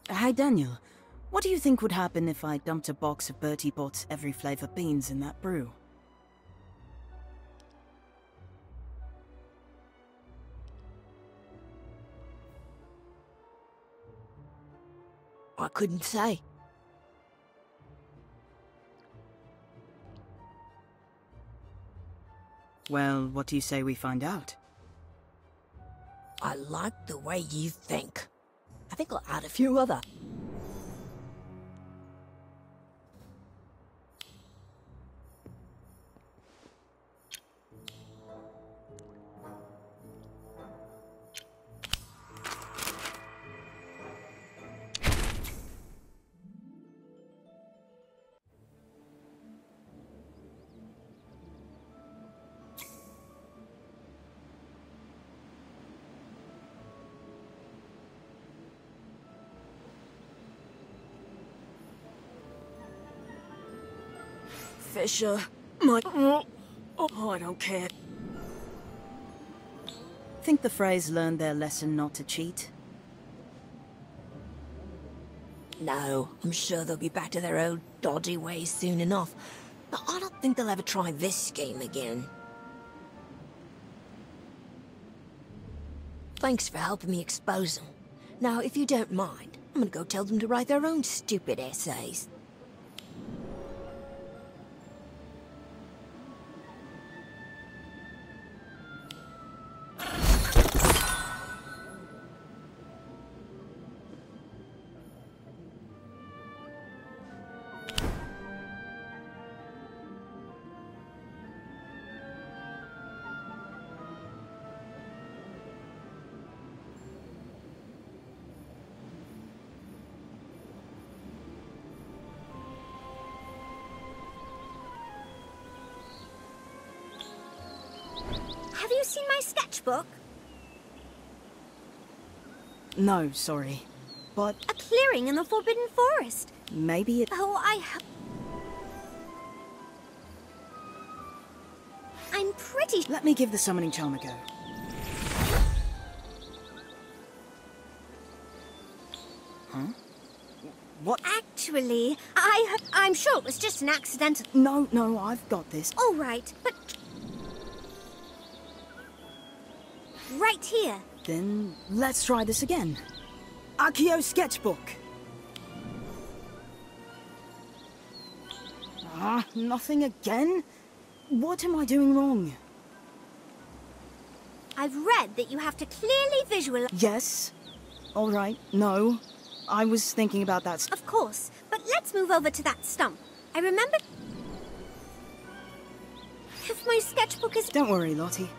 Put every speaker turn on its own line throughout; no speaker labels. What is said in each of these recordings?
Hey Daniel, what do you think would happen if I dumped a box of Bertie Bott's every flavor beans in that brew?
I couldn't say.
Well, what do you say we find out?
I like the way you think. I think I'll add a few other. Fisher, oh, I don't care.
Think the Freys learned their lesson not to cheat?
No, I'm sure they'll be back to their old dodgy ways soon enough. But I don't think they'll ever try this game again. Thanks for helping me expose them. Now, if you don't mind, I'm gonna go tell them to write their own stupid essays.
Have you seen my sketchbook?
No, sorry. But
A clearing in the Forbidden Forest.
maybe it...
Oh, I'm pretty...
Let me give the summoning charm a go. Huh? What?
Actually, I'm sure it was just an accidental...
No, I've got this.
All right, but... Right here.
Then let's try this again. Accio sketchbook. Nothing again? What am I doing wrong?
I've read that you have to clearly visualize...
Yes. All right. No. I was thinking about that.
Of course, but let's move over to that stump. I remember... If my sketchbook is...
Don't worry, Lottie.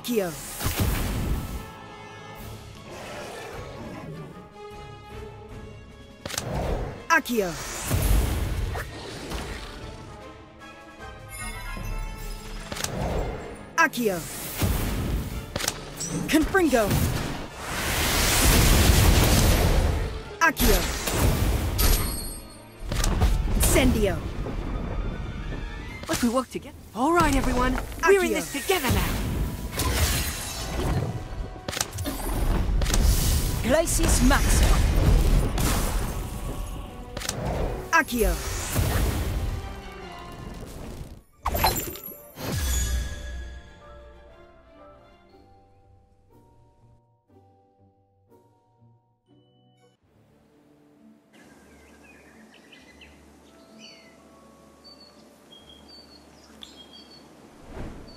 Accio. Accio. Accio. Confringo. Accio. Incendio.
Like we work together. All right, everyone. We're in
Accio.
this together now.
Glacis Maxima. Accio.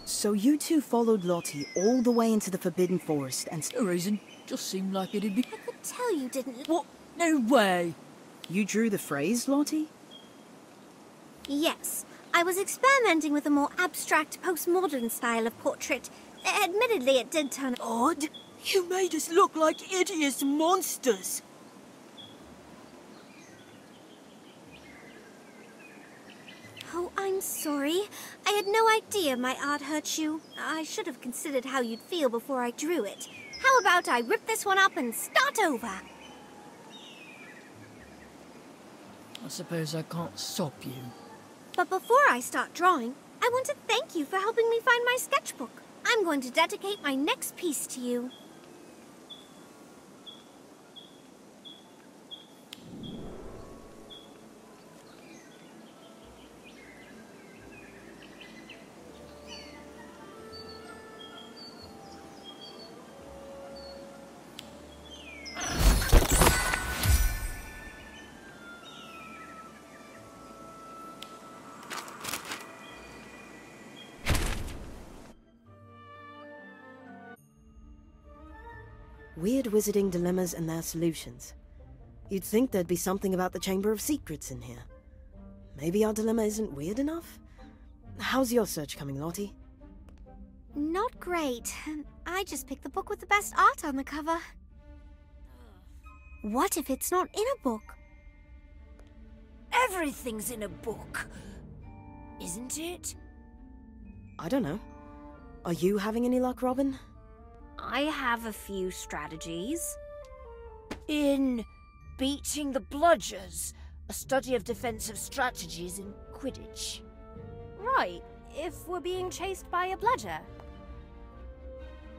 So you two followed Lottie all the way into the Forbidden Forest and...
No reason. Just seemed like it'd be...
I could tell you didn't...
What? No way.
You drew the phrase, Lottie?
Yes, I was experimenting with a more abstract postmodern style of portrait. Admittedly, it did turn
Odd. You made us look like hideous monsters.
Oh, I'm sorry. I had no idea my art hurt you. I should have considered how you'd feel before I drew it. How about I rip this one up and start over?
I suppose I can't stop you.
But before I start drawing, I want to thank you for helping me find my sketchbook. I'm going to dedicate my next piece to you.
Weird wizarding dilemmas and their solutions. You'd think there'd be something about the Chamber of Secrets in here. Maybe our dilemma isn't weird enough? How's your search coming, Lottie?
Not great. I just picked the book with the best art on the cover. What if it's not in a book?
Everything's in a book, isn't it?
I don't know. Are you having any luck, Robin?
I have a few strategies. In Beating the Bludgers, a study of defensive strategies in Quidditch.
Right, if we're being chased by a bludger.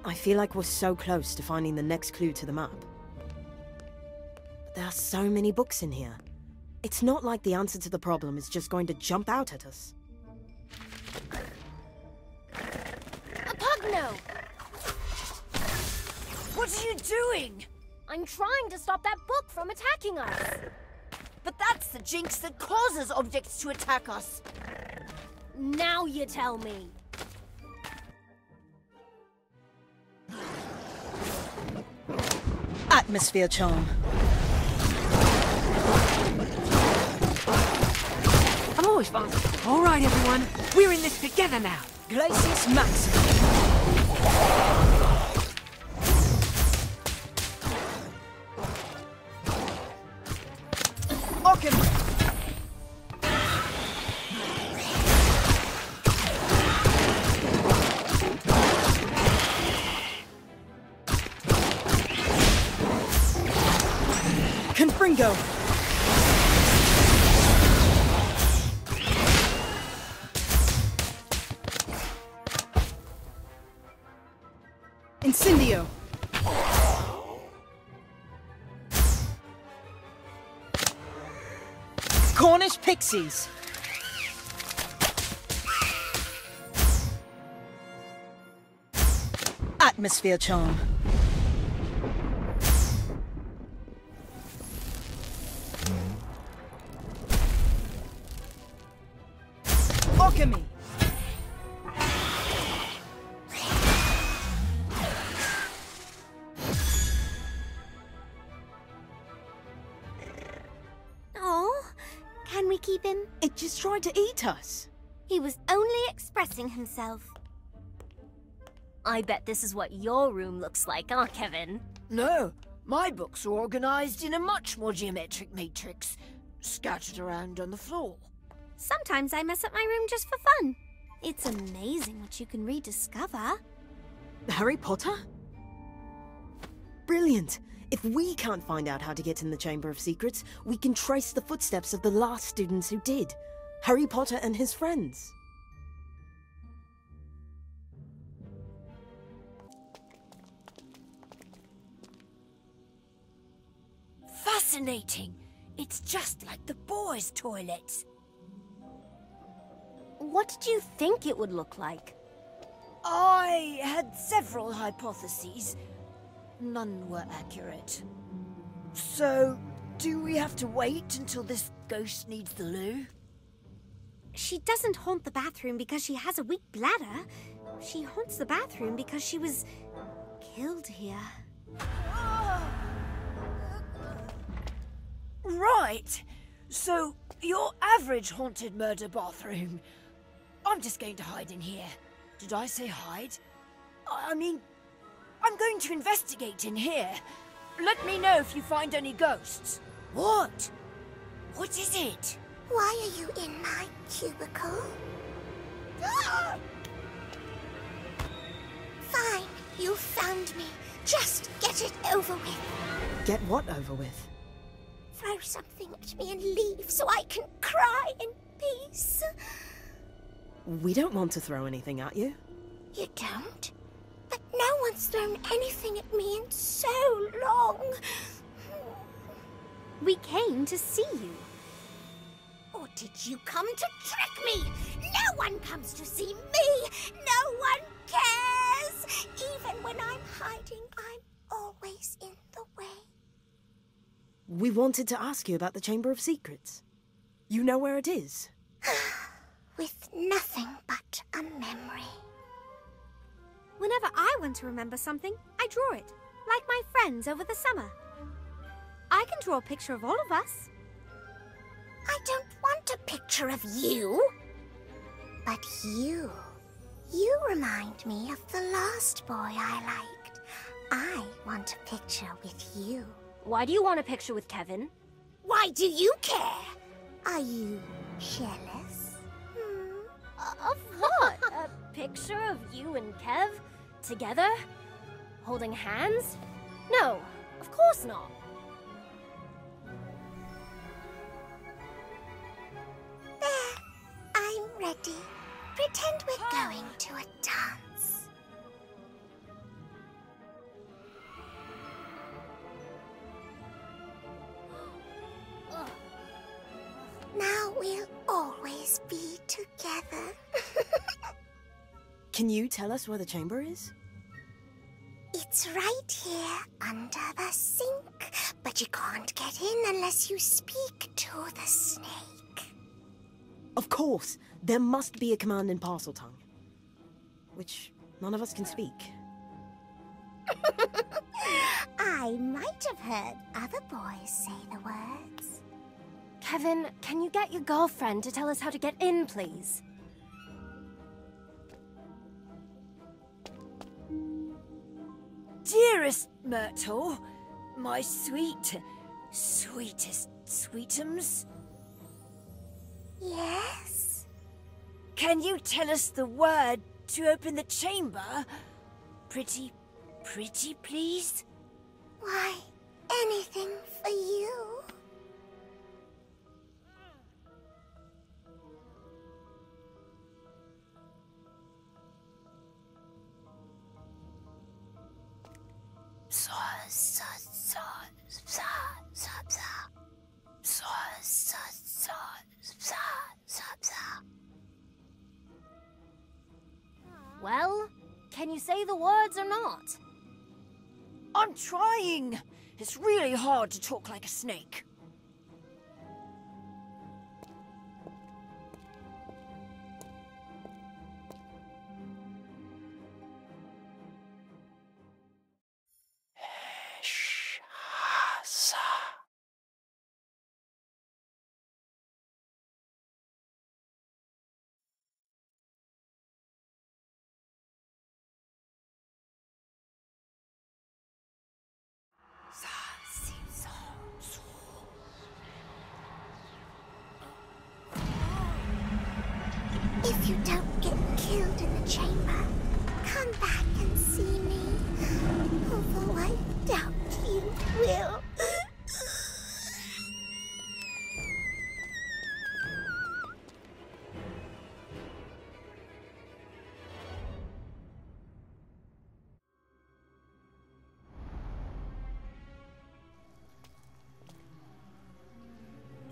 I feel like we're so close to finding the next clue to the map. But there are so many books in here. It's not like the answer to the problem is just going to jump out at us.
A Pugno!
What are you doing?
I'm trying to stop that book from attacking us.
But that's the jinx that causes objects to attack us.
Now you tell me.
Atmosphere charm.
I'm always fun. All right, everyone. We're in this together now.
Glacius Maximum. Confringo. Incendio. Cornish Pixies. Atmosphere charm. Alchemy.
Oh, can we keep him?
It just tried to eat us.
He was only expressing himself.
I bet this is what your room looks like, huh, Kevin?
No, my books are organized in a much more geometric matrix, scattered around on the floor.
Sometimes I mess up my room just for fun. It's amazing what you can rediscover.
Harry Potter? Brilliant! If we can't find out how to get in the Chamber of Secrets, we can trace the footsteps of the last students who did. Harry Potter and his friends.
Fascinating! It's just like the boys' toilets.
What did you think it would look like?
I had several hypotheses. None were accurate. So, do we have to wait until this ghost needs the loo?
She doesn't haunt the bathroom because she has a weak bladder. She haunts the bathroom because she was killed here.
Right. So, your average haunted murder bathroom. I'm just going to hide in here. Did I say hide? I mean, I'm going to investigate in here. Let me know if you find any ghosts. What? What is it?
Why are you in my cubicle?
Ah!
Fine, you found me. Just get it over with.
Get what over with?
Throw something at me and leave so I can cry in peace.
We don't want to throw anything at you.
You don't? But no one's thrown anything at me in so long.
We came to see you.
Or did you come to trick me? No one comes to see me. No one cares. Even when I'm hiding, I'm always in the way.
We wanted to ask you about the Chamber of Secrets. You know where it is?
With nothing but a memory.
Whenever I want to remember something, I draw it. Like my friends over the summer. I can draw a picture of all of us.
I don't want a picture of you. But you. You remind me of the last boy I liked. I want a picture with you.
Why do you want a picture with Kevin?
Why do you care? Are you jealous?
Of what? A picture of you and Kev? Together? Holding hands? No, of course not.
There, I'm ready. Pretend we're going to a dance. Now we'll always be together.
Can you tell us where the chamber is?
It's right here under the sink, but you can't get in unless you speak to the snake.
Of course! There must be a command in parcel tongue. Which none of us can speak.
I might have heard other boys say the words.
Kevin, can you get your girlfriend to tell us how to get in, please?
Dearest Myrtle, my sweetest sweetums.
Yes?
Can you tell us the word to open the chamber? Pretty, please?
Why, anything for you.
Well, can you say the words or not?
I'm trying. It's really hard to talk like a snake.
If you don't get killed in the chamber, come back and see me. Although I doubt you will.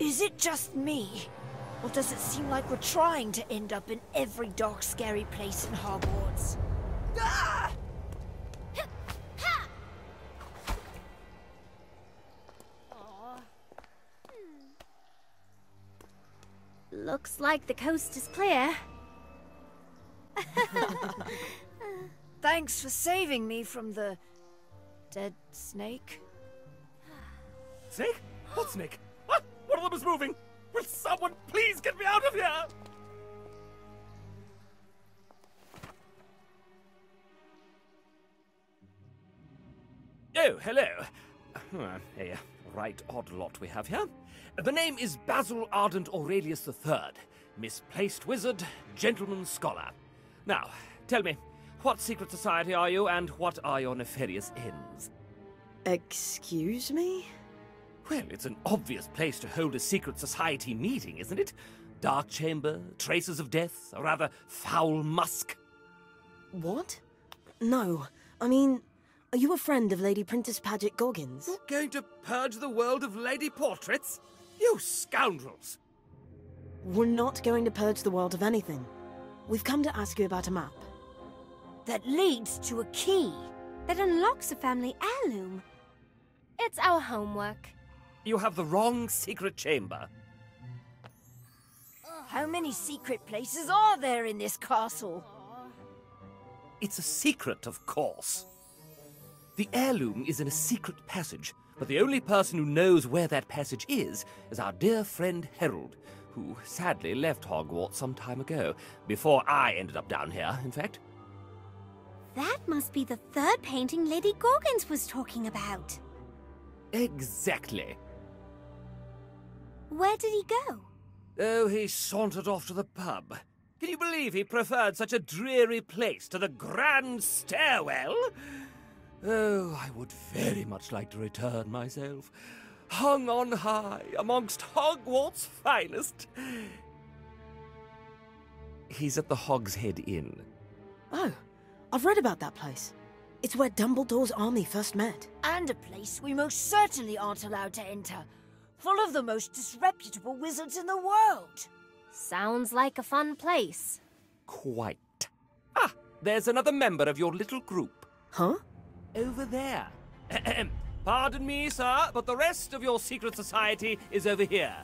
Is it just me? Or does it seem like we're trying to end up in every dark, scary place in Hogwarts? Ah!
Looks like the coast is clear.
Thanks for saving me from the dead snake.
Snake? What snake? What? What are of them is moving. Will someone please get me out of here? Oh, hello. A right odd lot we have here. The name is Basil Ardent Aurelius III, misplaced wizard, gentleman scholar. Now, tell me, what secret society are you, and what are your nefarious ends?
Excuse me?
Well, it's an obvious place to hold a secret society meeting, isn't it? Dark chamber, traces of death, a rather foul musk.
What? No. I mean, are you a friend of Lady Princess Paget Goggins?
You're going to purge the world of lady portraits? You scoundrels!
We're not going to purge the world of anything. We've come to ask you about a map.
That leads to a key.
That unlocks a family heirloom.
It's our homework.
You have the wrong secret chamber.
How many secret places are there in this castle?
It's a secret, of course. The heirloom is in a secret passage, but the only person who knows where that passage is our dear friend Harold, who sadly left Hogwarts some time ago, before I ended up down here, in fact.
That must be the third painting Lady Goggins was talking about.
Exactly.
Where did he go?
Oh, he sauntered off to the pub. Can you believe he preferred such a dreary place to the grand stairwell? Oh, I would very much like to return myself, hung on high amongst Hogwarts' finest. He's at the Hogshead Inn.
Oh, I've read about that place. It's where Dumbledore's army first met.
And a place we most certainly aren't allowed to enter. Full of the most disreputable wizards in the world.
Sounds like a fun place.
Quite. Ah, there's another member of your little group.
Huh?
Over there. Pardon me, sir, but the rest of your secret society is over here.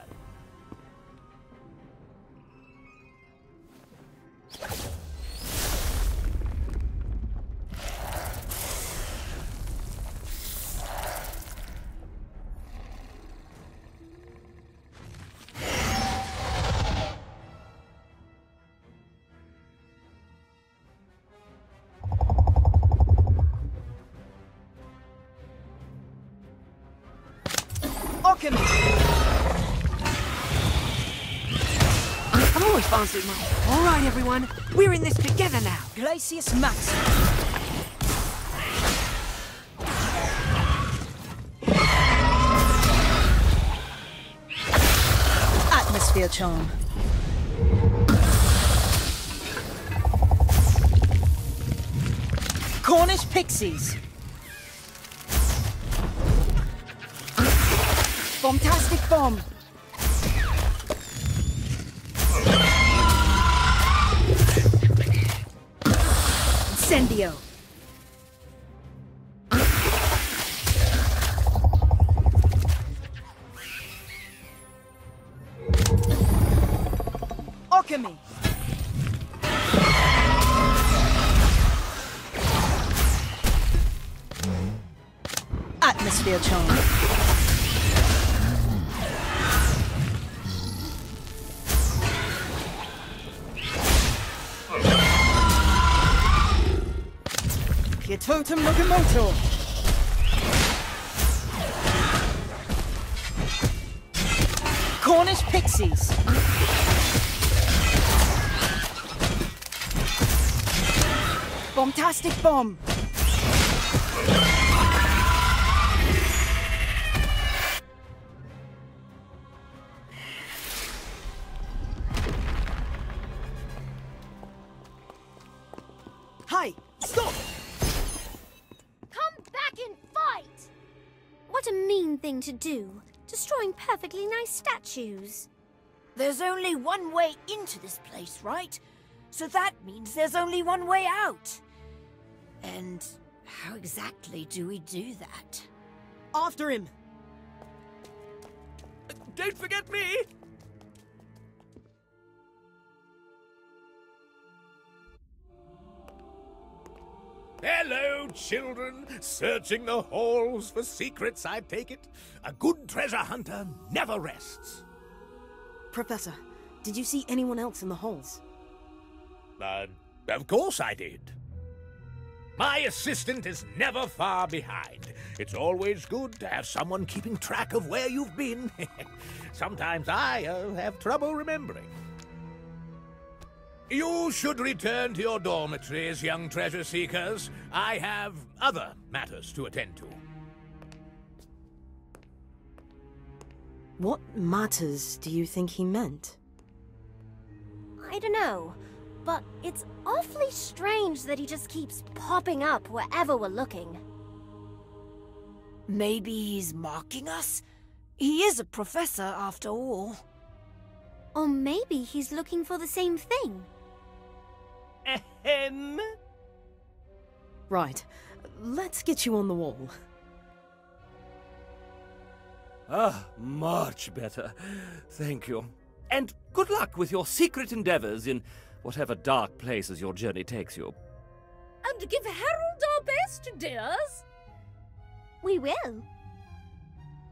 I've always fancied my... All right, everyone. We're in this together now.
Glacius Max. Atmosphere charm. Cornish pixies. Bombastic bomb. Incendio. Alchemy. Atmosphere charm. Totem Locomotor. Cornish pixies. Bombastic bomb. Hi, stop!
What a mean thing to do, destroying perfectly nice statues.
There's only one way into this place, right? So that means there's only one way out. And how exactly do we do that?
After him!
Don't forget me!
Hello, children. Searching the halls for secrets, I take it. A good treasure hunter never rests.
Professor, did you see anyone else in the halls?
Of course I did. My assistant is never far behind. It's always good to have someone keeping track of where you've been. Sometimes I have trouble remembering. You should return to your dormitories, young treasure seekers. I have other matters to attend to.
What matters do you think he meant?
I don't know, but it's awfully strange that he just keeps popping up wherever we're looking.
Maybe he's marking us? He is a professor, after all.
Or maybe he's looking for the same thing.
Ahem.
Right, let's get you on the wall.
Ah, much better. Thank you. And good luck with your secret endeavors in whatever dark places your journey takes you.
And give Harold our best, dears.
We will.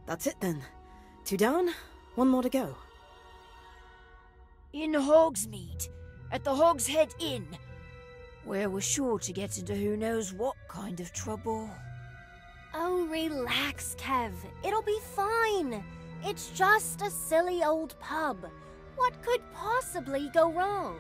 That's it then. 2 down, 1 more to go.
In Hogsmeade, at the Hog's Head Inn, where we're sure to get into who knows what kind of trouble.
Oh, relax, Kev. It'll be fine. It's just a silly old pub. What could possibly go wrong?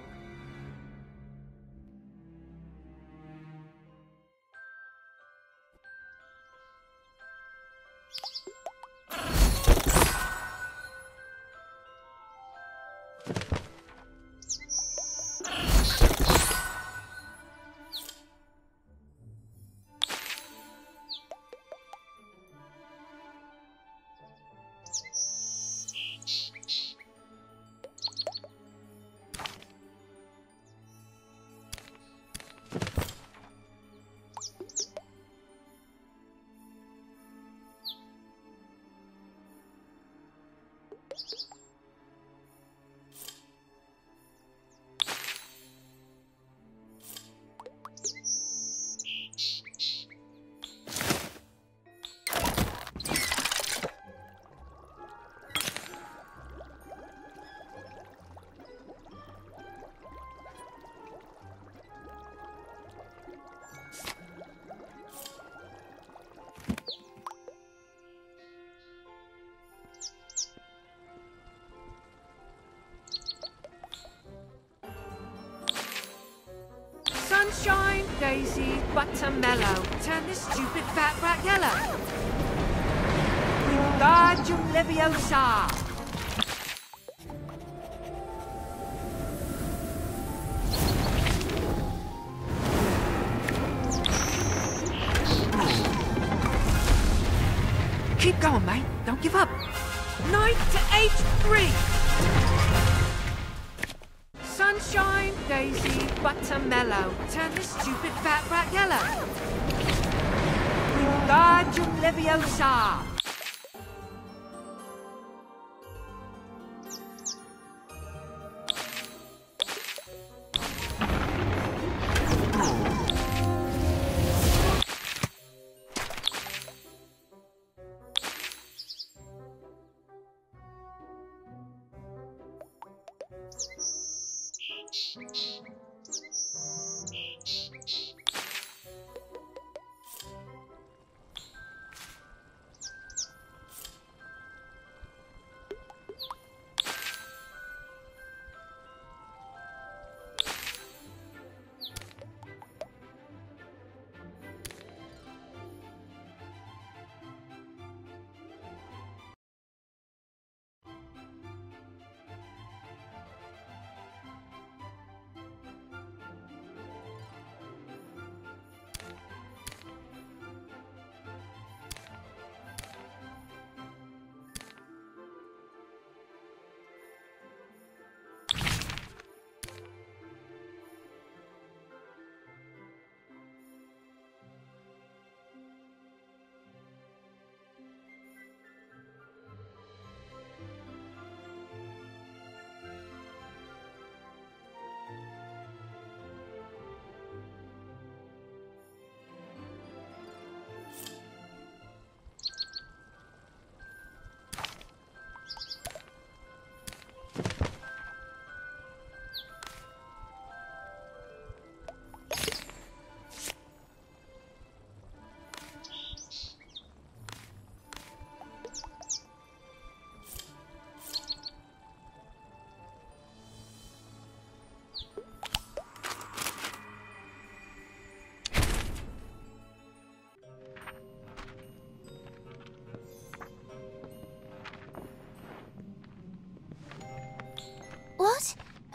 Sunshine, Daisy, Buttermellow. Turn this stupid fat brat yellow. Wingardium Leviosa. Keep going, mate. Don't give up. Knight to H3. Sunshine, Daisy, Buttermellow. Turn this stupid fat brat yellow. Wingardium Leviosa.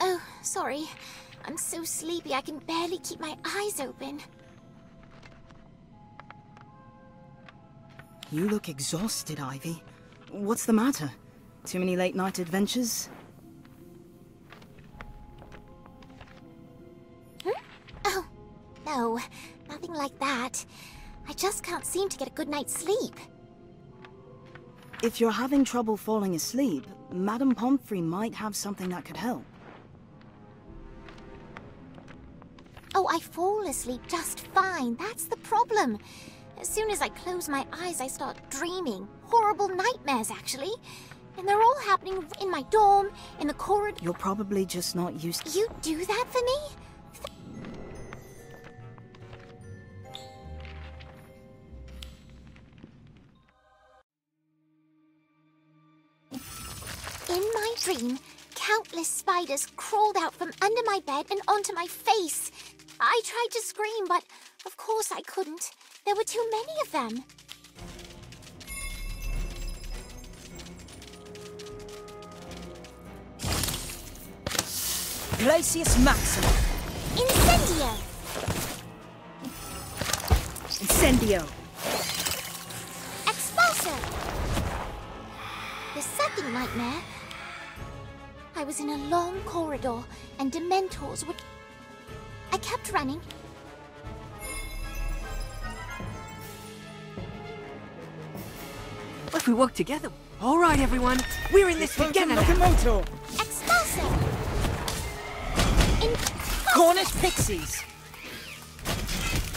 Oh, sorry. I'm so sleepy I can barely keep my eyes open.
You look exhausted, Ivy. What's the matter? Too many late-night adventures?
Oh, no. Nothing like that. I just can't seem to get a good night's sleep.
If you're having trouble falling asleep, Madame Pomfrey might have something that could help.
Oh, I fall asleep just fine. That's the problem. As soon as I close my eyes, I start dreaming. Horrible nightmares, actually. And they're all happening in my dorm, in the corridor.
You're probably just not used to...
You do that for me? In my dream, countless spiders crawled out from under my bed and onto my face. I tried to scream, but of course I couldn't. There were too many of them.
Glacius Maximum.
Incendio!
Incendio.
Expulso! The second nightmare, I was in a long corridor and Dementors would... I kept running.
If we work together. All right, everyone. We're in this together now.
Expulso!
Cornish Pixies.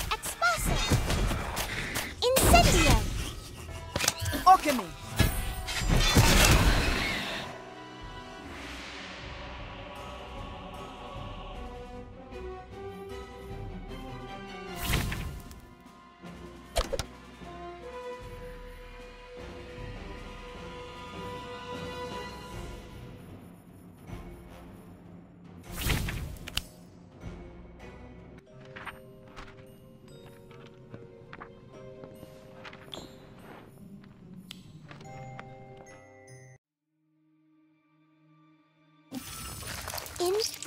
Expulso! Incendio!
Alchemy.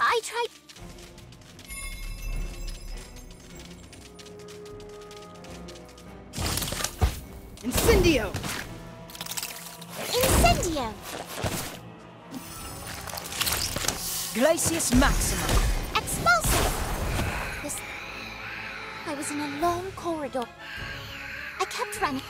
I tried...
Incendio.
Incendio!
Glacius Maximum.
Expulso! I was in a long corridor. I kept running.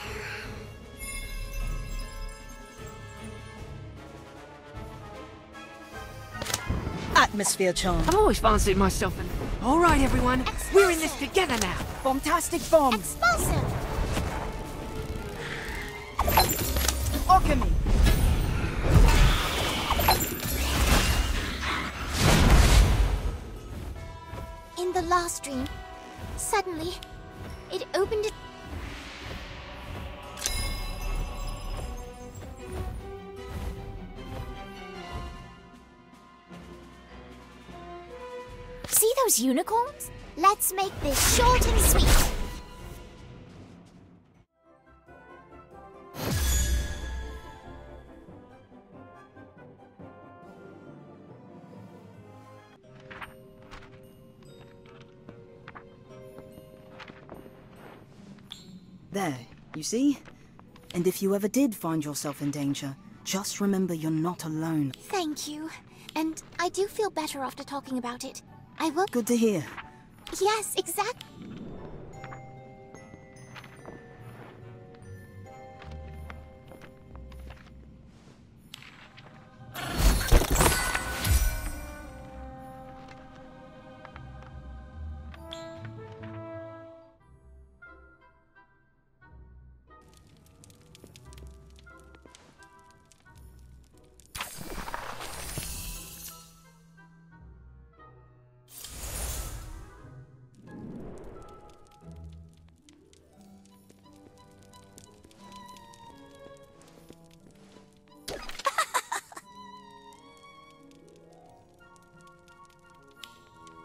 Atmosphere charm.
I've always fancied myself in... All right, everyone. We're in this together now.
Bombastic Bomb.
Expulso!
Alchemy.
In the last dream, suddenly, it opened it. See those unicorns? Let's make this short and sweet.
There, you see? And if you ever did find yourself in danger, just remember you're not alone.
Thank you. And I do feel better after talking about it. I will...
Good to hear.
Yes, exactly.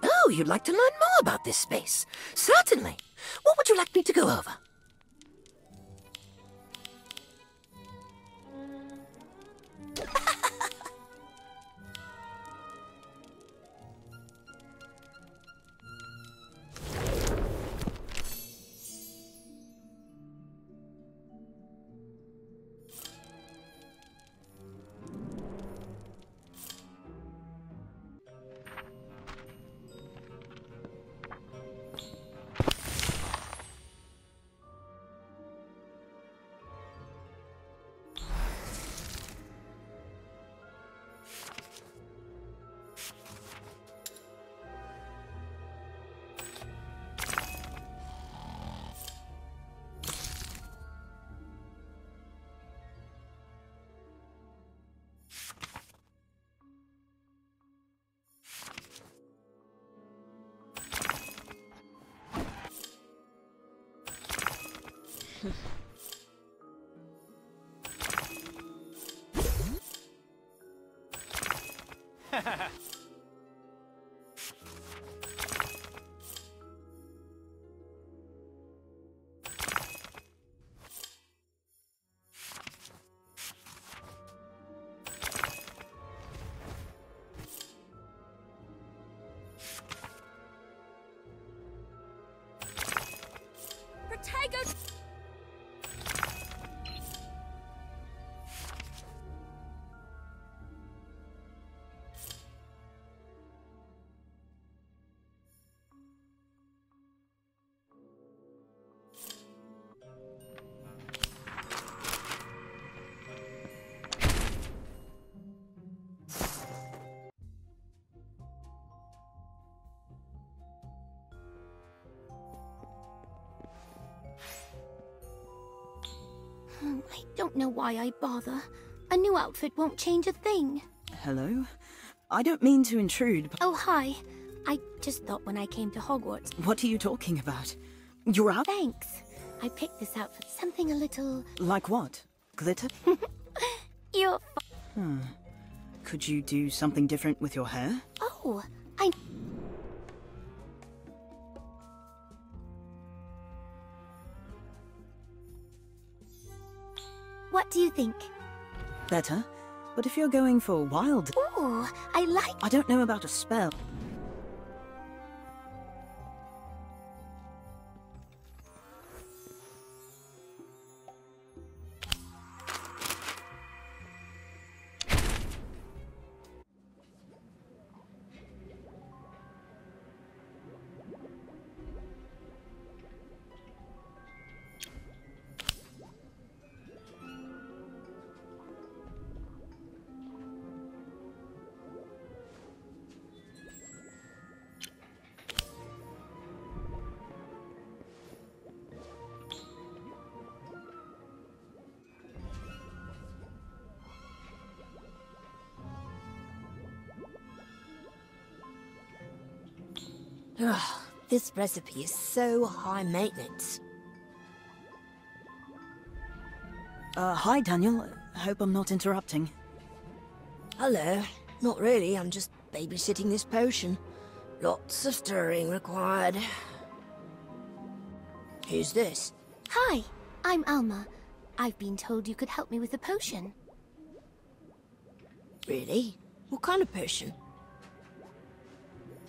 Oh, you'd like to learn more about this space? Certainly. What would you like me to go over?
I don't know why I bother. A new outfit won't change a thing.
Hello? I don't mean to intrude, but...
Oh, hi. I just thought when I came to Hogwarts...
What are you talking about? You're out?
Thanks. I picked this outfit, something a little...
Like what? Glitter?
You're...
Could you do something different with your hair?
Oh, What do you think?
Better. But if you're going for wild...
Ooh, I like...
I don't know about a spell.
Ugh, this recipe is so high maintenance.
Hi, Daniel. Hope I'm not interrupting.
Hello. Not really, I'm just babysitting this potion. Lots of stirring required. Who's this?
Hi, I'm Alma. I've been told you could help me with a potion.
Really? What kind of potion?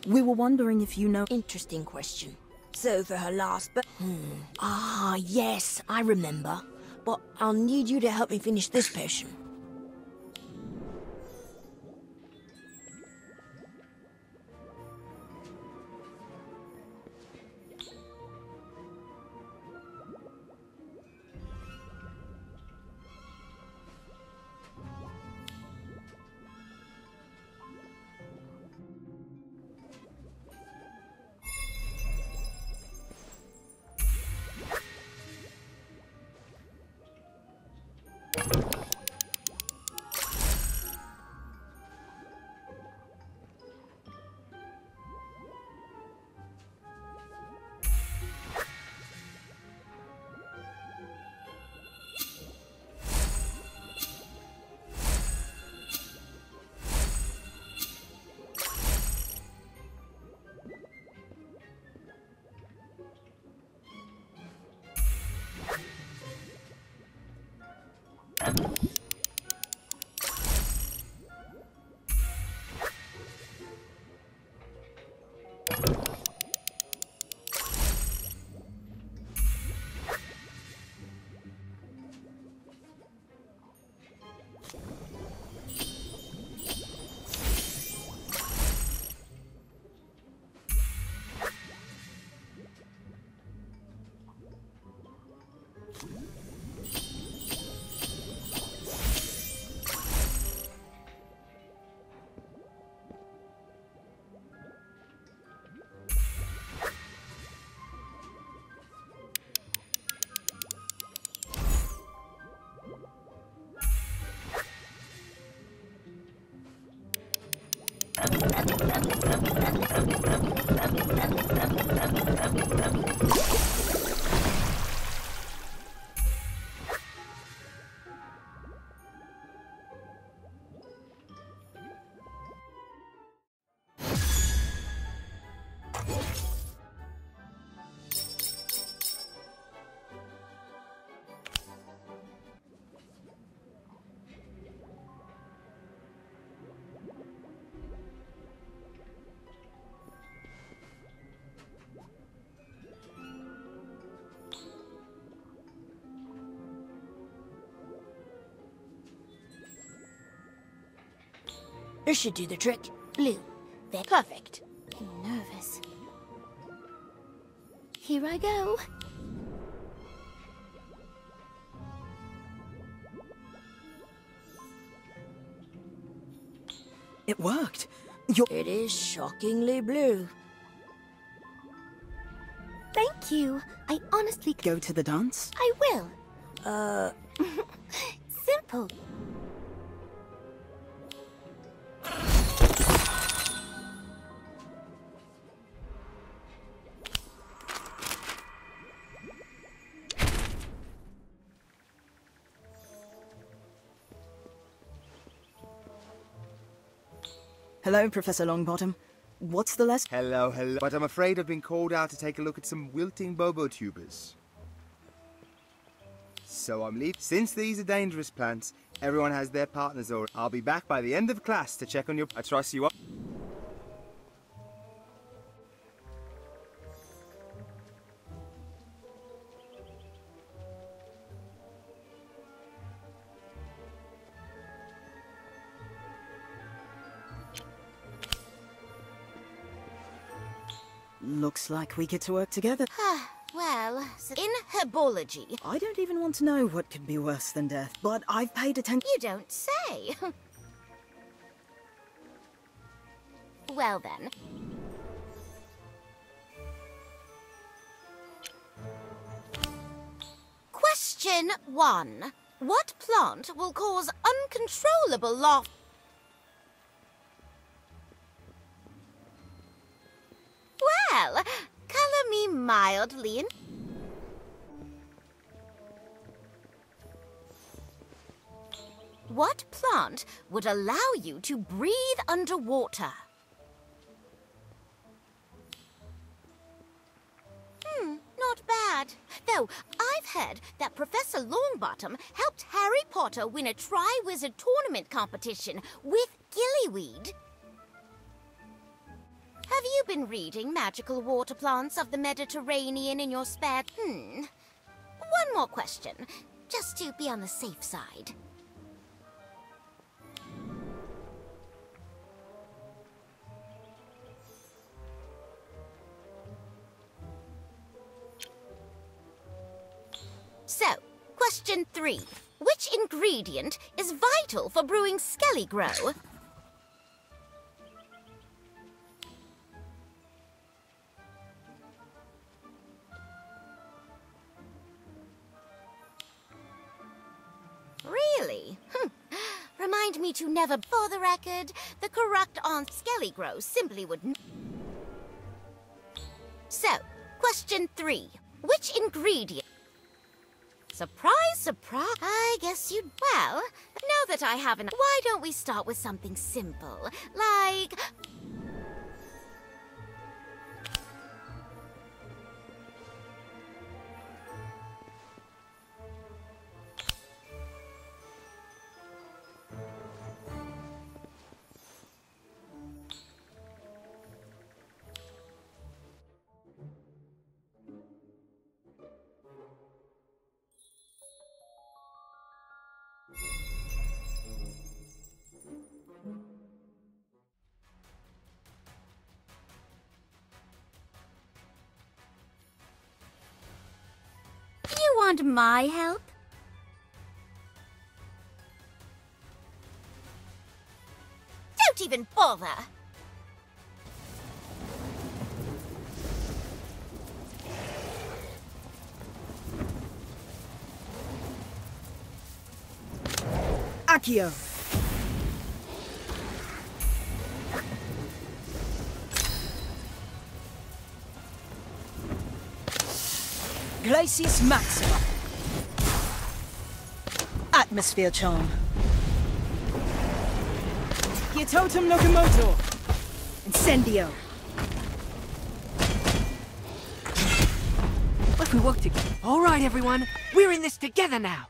We were wondering if you know...
Interesting question. So for her last Ah, yes, I remember. But I'll need you to help me finish this potion. This should do the trick. Blue. They're perfect.
I'm nervous. Here I go.
It worked.
It is shockingly blue.
Thank you. I honestly...
Go to the dance?
I will. Simple.
Hello, Professor Longbottom. What's the lesson?
Hello, hello. But I'm afraid I've been called out to take a look at some wilting bobo tubers. So I'm leaving. Since these are dangerous plants, everyone has their partners already. I'll be back by the end of class to check on your... I trust you...
Looks like we get to work together.
Well, in herbology...
I don't even want to know what could be worse than death, but I've paid attention...
You don't say. Well then. Question 1. What plant will cause uncontrollable laughter? Well, color me mildly in... What plant would allow you to breathe underwater? Not bad. Though, I've heard that Professor Longbottom helped Harry Potter win a Tri-Wizard tournament competition with gillyweed. Have you been reading magical water plants of the Mediterranean in your spare... One more question, just to be on the safe side. So, question 3. Which ingredient is vital for brewing Skelly Grow? Really? Remind me to never... For the record, the correct answer Skelly Grow simply wouldn't... So, question 3. Which ingredient... Surprise, surprise. I guess you'd... Well, now that I haven't... Why don't we start with something simple, like... You want my help? Don't even bother!
Accio! Glacius Maxima. Atmosphere Charm. Totem Locomotor. Incendio.
Let me work together. All right, everyone. We're in this together now.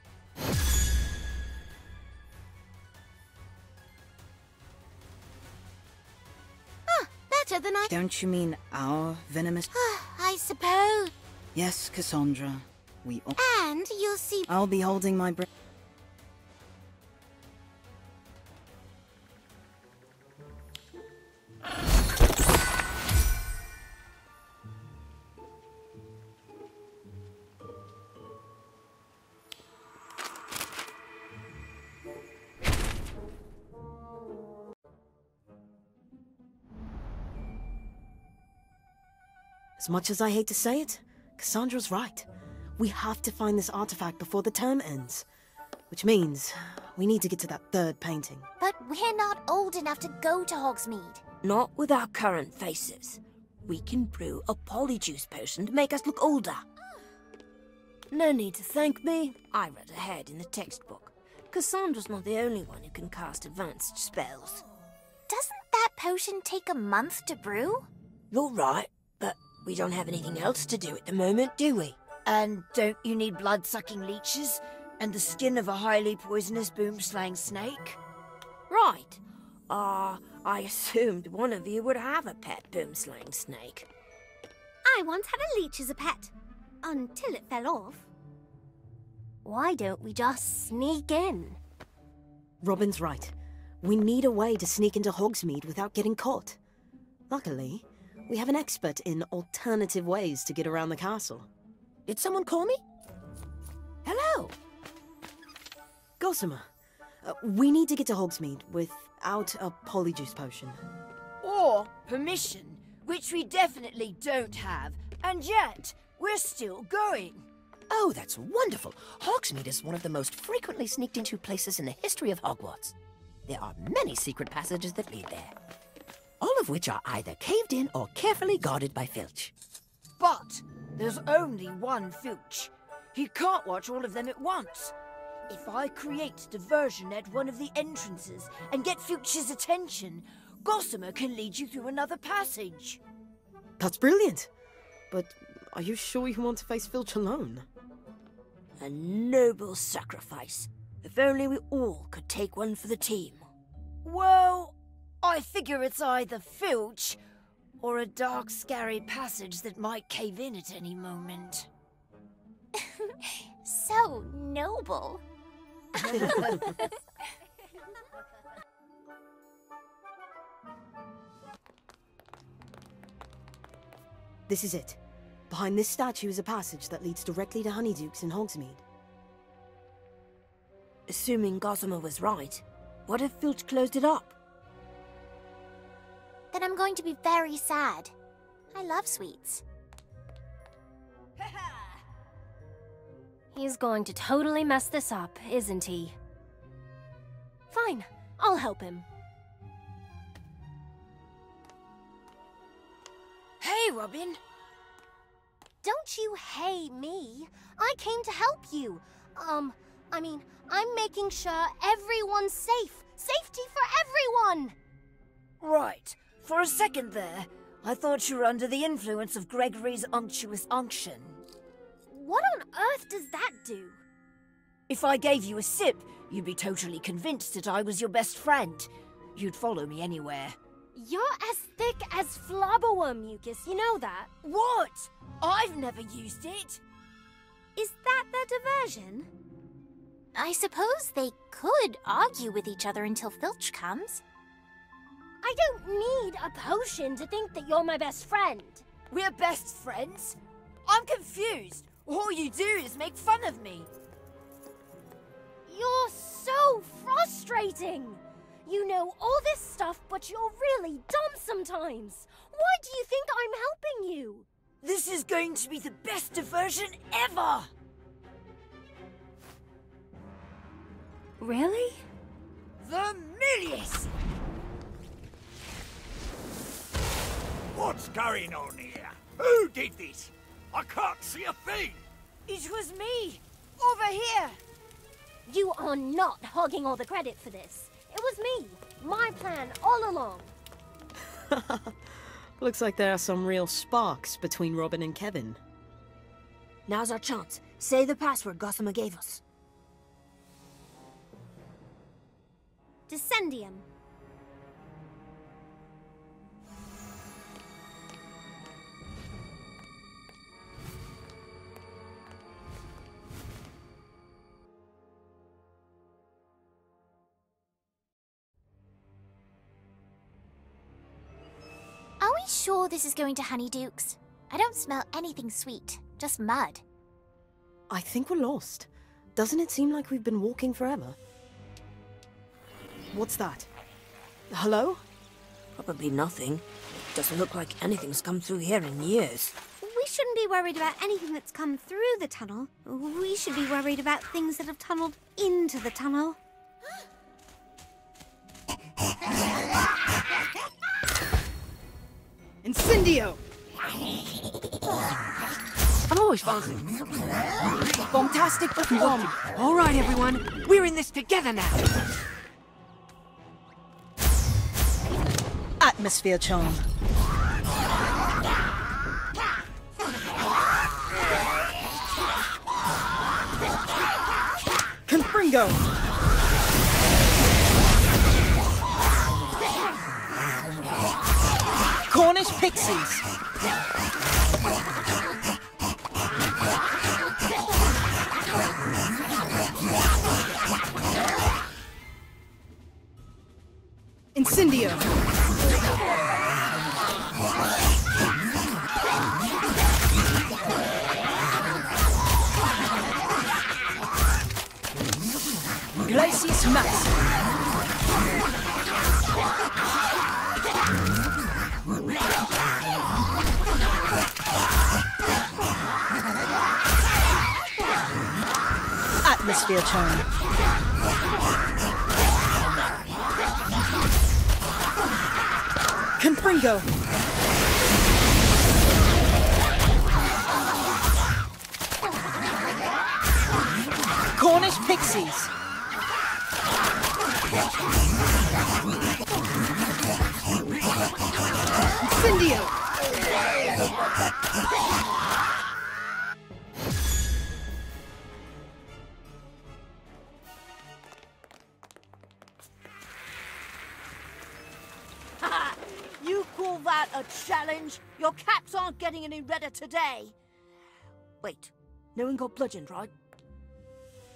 Better than I...
Don't you mean our venomous...
I suppose.
Yes, Cassandra. We all...
And you'll see...
I'll be holding my breath.
As much as I hate to say it, Cassandra's right. We have to find this artifact before the term ends. Which means we need to get to that third painting.
But we're not old enough to go to Hogsmeade.
Not with our current faces. We can brew a polyjuice potion to make us look older. No need to thank me. I read ahead in the textbook. Cassandra's not the only one who can cast advanced spells.
Doesn't that potion take a month to brew?
You're right, but we don't have anything else to do at the moment, do we?
And don't you need blood-sucking leeches and the skin of a highly poisonous boom-slaying snake?
Right. I assumed one of you would have a pet boom-slaying snake.
I once had a leech as a pet, until it fell off. Why don't we just sneak in?
Robin's right. We need a way to sneak into Hogsmeade without getting caught. Luckily, we have an expert in alternative ways to get around the castle.
Did someone call me? Hello?
Gossamer, we need to get to Hogsmeade without a polyjuice potion.
Or permission, which we definitely don't have, and yet we're still going.
Oh, that's wonderful. Hogsmeade is one of the most frequently sneaked into places in the history of Hogwarts. There are many secret passages that lead there, all of which are either caved in or carefully guarded by Filch.
But there's only one Filch. He can't watch all of them at once. If I create diversion at one of the entrances and get Filch's attention, Gossamer can lead you through another passage.
That's brilliant. But are you sure you want to face Filch alone?
A noble sacrifice. If only we all could take one for the team.
Well, I figure it's either Filch or a dark, scary passage that might cave in at any moment.
So noble.
This is it. Behind this statue is a passage that leads directly to Honeyduke's in Hogsmeade.
Assuming Gossamer was right, what if Filch closed it up?
Then I'm going to be very sad. I love sweets.
He's going to totally mess this up, isn't he? Fine, I'll help him.
Hey, Robin!
Don't you hey me. I came to help you. I'm making sure everyone's safe. Safety for everyone!
Right. For a second there, I thought you were under the influence of Gregory's unctuous unction.
What on earth does that do?
If I gave you a sip, you'd be totally convinced that I was your best friend. You'd follow me anywhere.
You're as thick as flobberworm mucus, you know that?
What? I've never used it.
Is that their diversion?
I suppose they could argue with each other until Filch comes.
I don't need a potion to think that you're my best friend.
We're best friends? I'm confused. All you do is make fun of me.
You're so frustrating. You know all this stuff, but you're really dumb sometimes. Why do you think I'm helping you?
This is going to be the best diversion ever!
Really?
Vermilius!
What's going on here? Who did this? I can't see a thing!
It was me! Over here!
You are not hogging all the credit for this. It was me. My plan all along.
Looks like there are some real sparks between Robin and Kevin.
Now's our chance. Say the password Gossamer gave us.
Descendium.
Are we sure this is going to Honeyduke's? I don't smell anything sweet, just mud.
I think we're lost. Doesn't it seem like we've been walking forever? What's that? Hello?
Probably nothing. Doesn't look like anything's come through here in years.
shouldn't be worried about anything that's come through the tunnel. We should be worried about things that have tunneled into the tunnel.
Incendio!
I've always fancied
Bombastic bomb!
All right, everyone. We're in this together now.
Atmosphere charm. Confringo! Cornish pixies! Incendio! Glacius Max! Atmosphere charm. Confringo! Cornish pixies! Incendio!
You call that a challenge? Your caps aren't getting any redder today. Wait, no one got bludgeoned, right?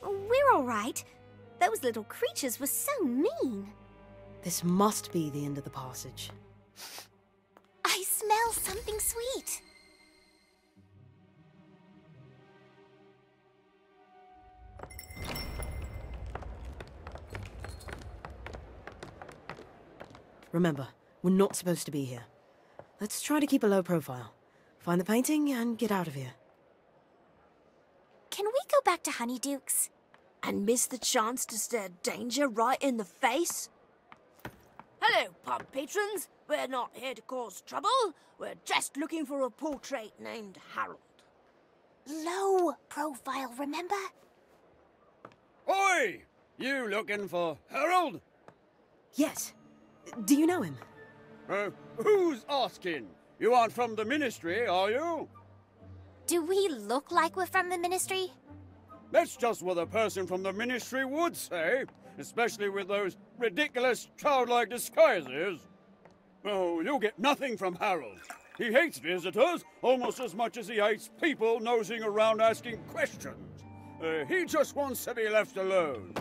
We're all right. Those little creatures were so mean.
This must be the end of the passage.
I smell something sweet.
Remember, we're not supposed to be here. Let's try to keep a low profile. Find the painting and get out of here.
Can we go back to Honeydukes?
And miss the chance to stare danger right in the face?
Hello, pub patrons. We're not here to cause trouble. We're just looking for a portrait named Harold.
Low profile, remember?
Oi! You looking for Harold?
Yes. Do you know him?
Who's asking? You aren't from the Ministry, are you?
Do we look like we're from the Ministry?
That's just what a person from the Ministry would say, especially with those ridiculous childlike disguises. Oh, you'll get nothing from Harold. He hates visitors almost as much as he hates people nosing around asking questions. He just wants to be left alone.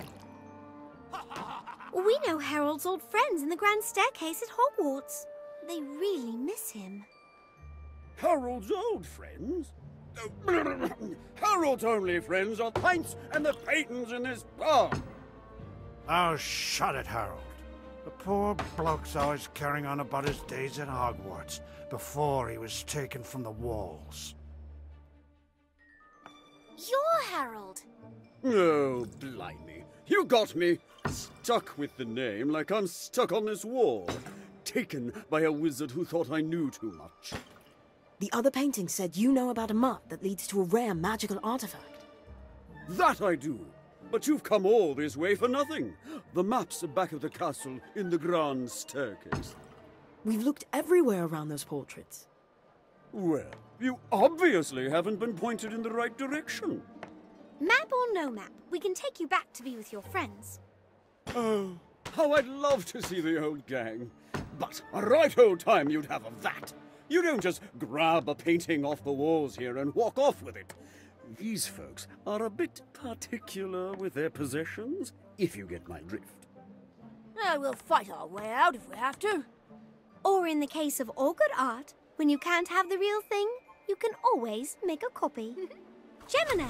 We know Harold's old friends in the Grand Staircase at Hogwarts. They really miss him.
Harold's old friends? Harold's only friends are Pints and the Peytons in this bar.
Oh, shut it, Harold. The poor bloke's always carrying on about his days at Hogwarts before he was taken from the walls.
You're Harold.
Oh, blimey. You got me stuck with the name like I'm stuck on this wall. Taken by a wizard who thought I knew too much.
The other painting said you know about a map that leads to a rare magical artifact.
That I do. But you've come all this way for nothing. The map's back of the castle in the Grand Staircase.
We've looked everywhere around those portraits.
Well, you obviously haven't been pointed in the right direction.
Map or no map, we can take you back to be with your friends.
Oh, how I'd love to see the old gang. But a right old time you'd have of that. You don't just grab a painting off the walls here and walk off with it. These folks are a bit particular with their possessions, if you get my drift.
We'll fight our way out if we have to.
Or in the case of all good art, when you can't have the real thing, you can always make a copy. Gemini.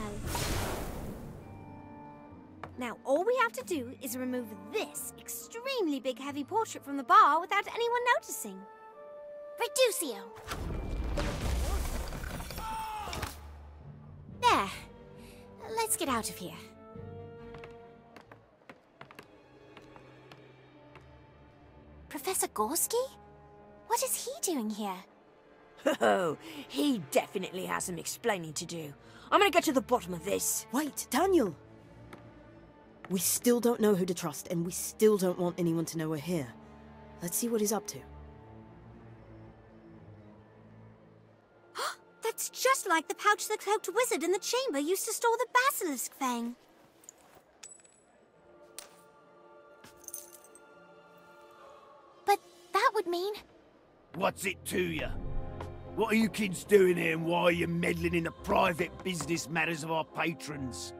Now all we have to do is remove this extremely big heavy portrait from the bar without anyone noticing. Reducio. get out of here. Professor Gorski? What is he doing here?
Oh, he definitely has some explaining to do. I'm gonna get to the bottom of this.
Wait, Daniel! We still don't know who to trust, and we still don't want anyone to know we're here. Let's see what he's up to.
That's just like the pouch the cloaked wizard in the chamber used to store the basilisk fang. But that would mean...
What's it to you? What are you kids doing here, and why are you meddling in the private business matters of our patrons?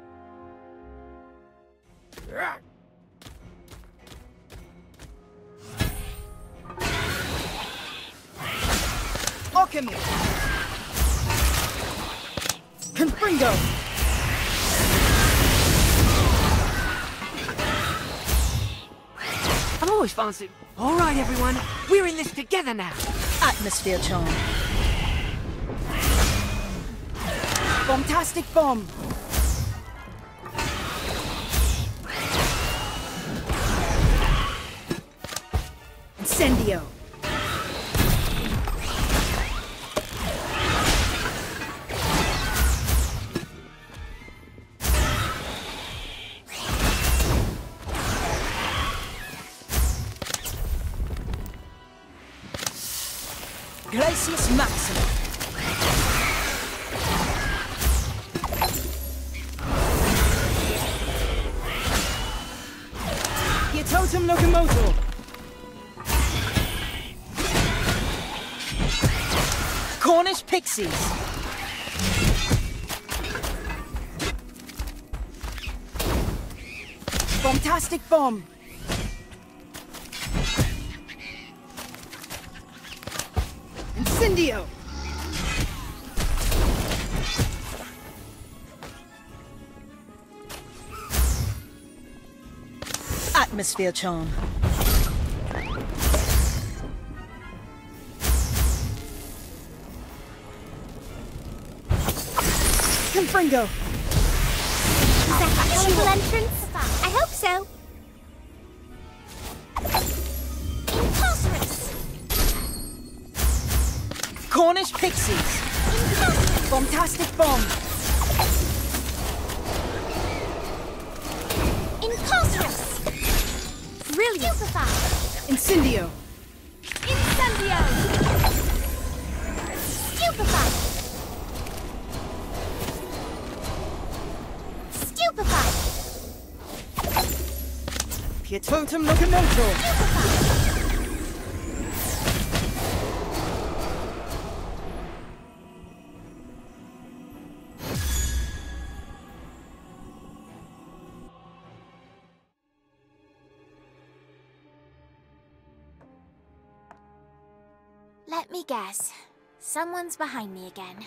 Alchemy! Confringo!
I've always fancied... All right, everyone. We're in this together now.
Atmosphere charm. Bombastic bomb. Incendio. Glacius Maximum. Totem Locomotor. Cornish Pixies. Bombastic Bomb. Incendio. Atmosphere charm. Confringo.
Is that the usual entrance? I hope so. Imposterous.
Cornish Pixies. Bombastic Bomb.
Imposterous. Brilliant. Stupefy.
Incendio.
Incendio. Stupefy. Stupefy.
Totem Locomotor.
Let me guess. Someone's behind me again.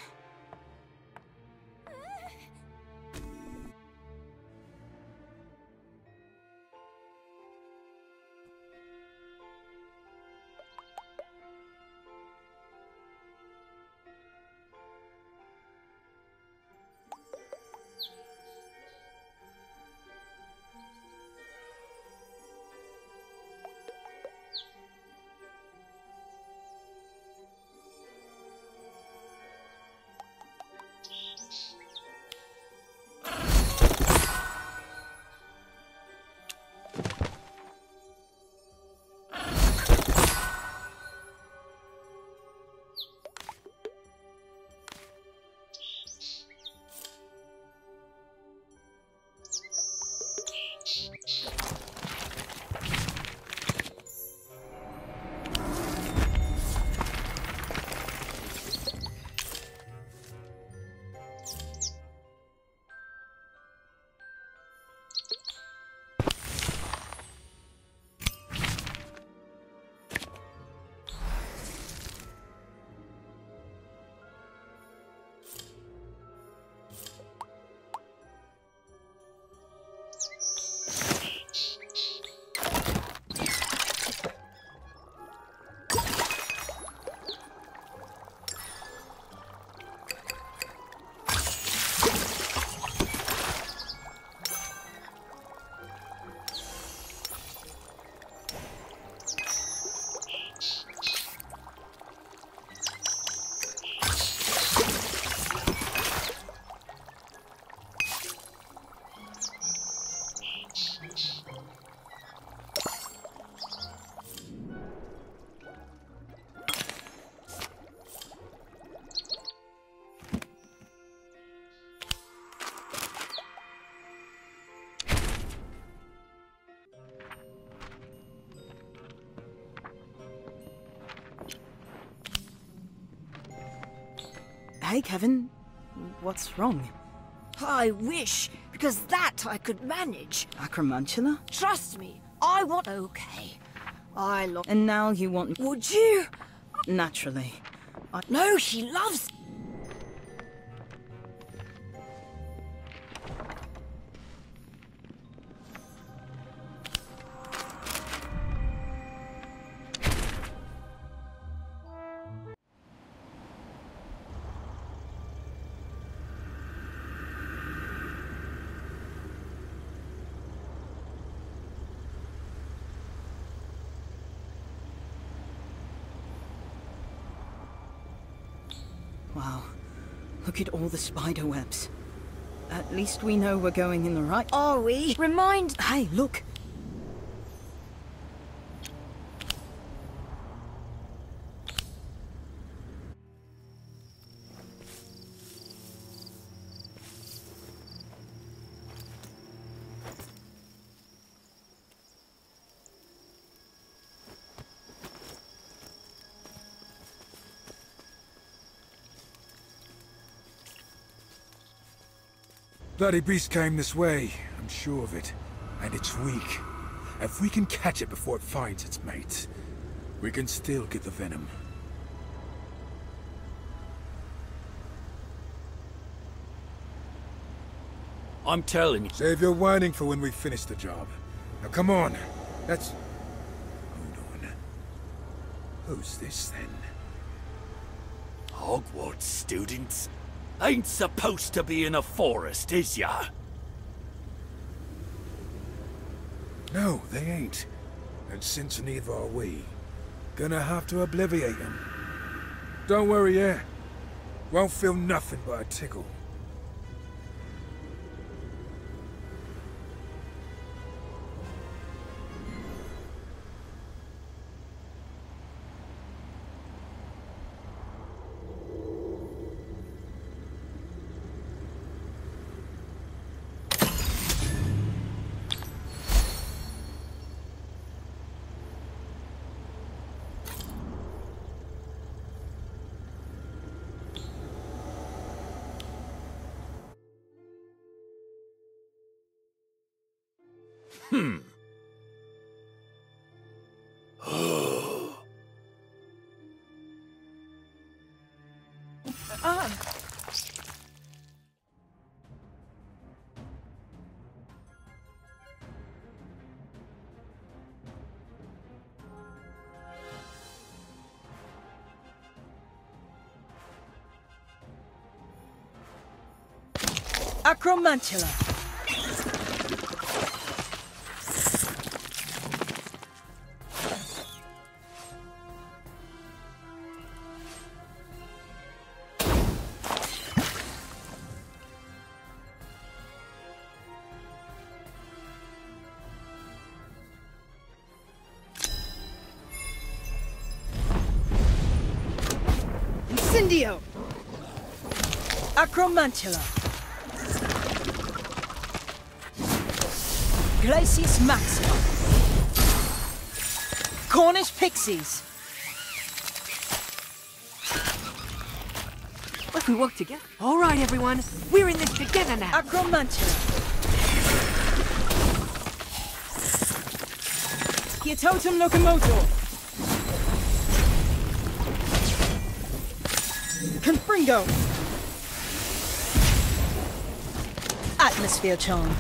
Hey, Kevin. What's wrong?
I wish, because that I could manage.
Acromantula?
Trust me, I want... Okay.
And now you want...
Would you?
Naturally.
No, he loves...
Wow. Look at all the spider webs. At least we know we're going in the right...
Are we?
Hey, look!
Bloody beast came this way, I'm sure of it. And it's weak. If we can catch it before it finds its mates, we can still get the venom.
I'm telling you.
Save your whining for when we finish the job. Now come on, let's... Hold on. Who's this then?
Hogwarts students? Ain't supposed to be in a forest, is ya?
No, they ain't. And since neither are we, gonna have to obliviate them. Don't worry, yeah. Won't feel nothing but a tickle.
Acromantula! Incendio! Acromantula! Glacius Maxima! Cornish Pixies!
If we work together. All right, everyone. We're in this together now.
Acromantula! Hietotum Locomotor! Confringo! Atmosphere Charm!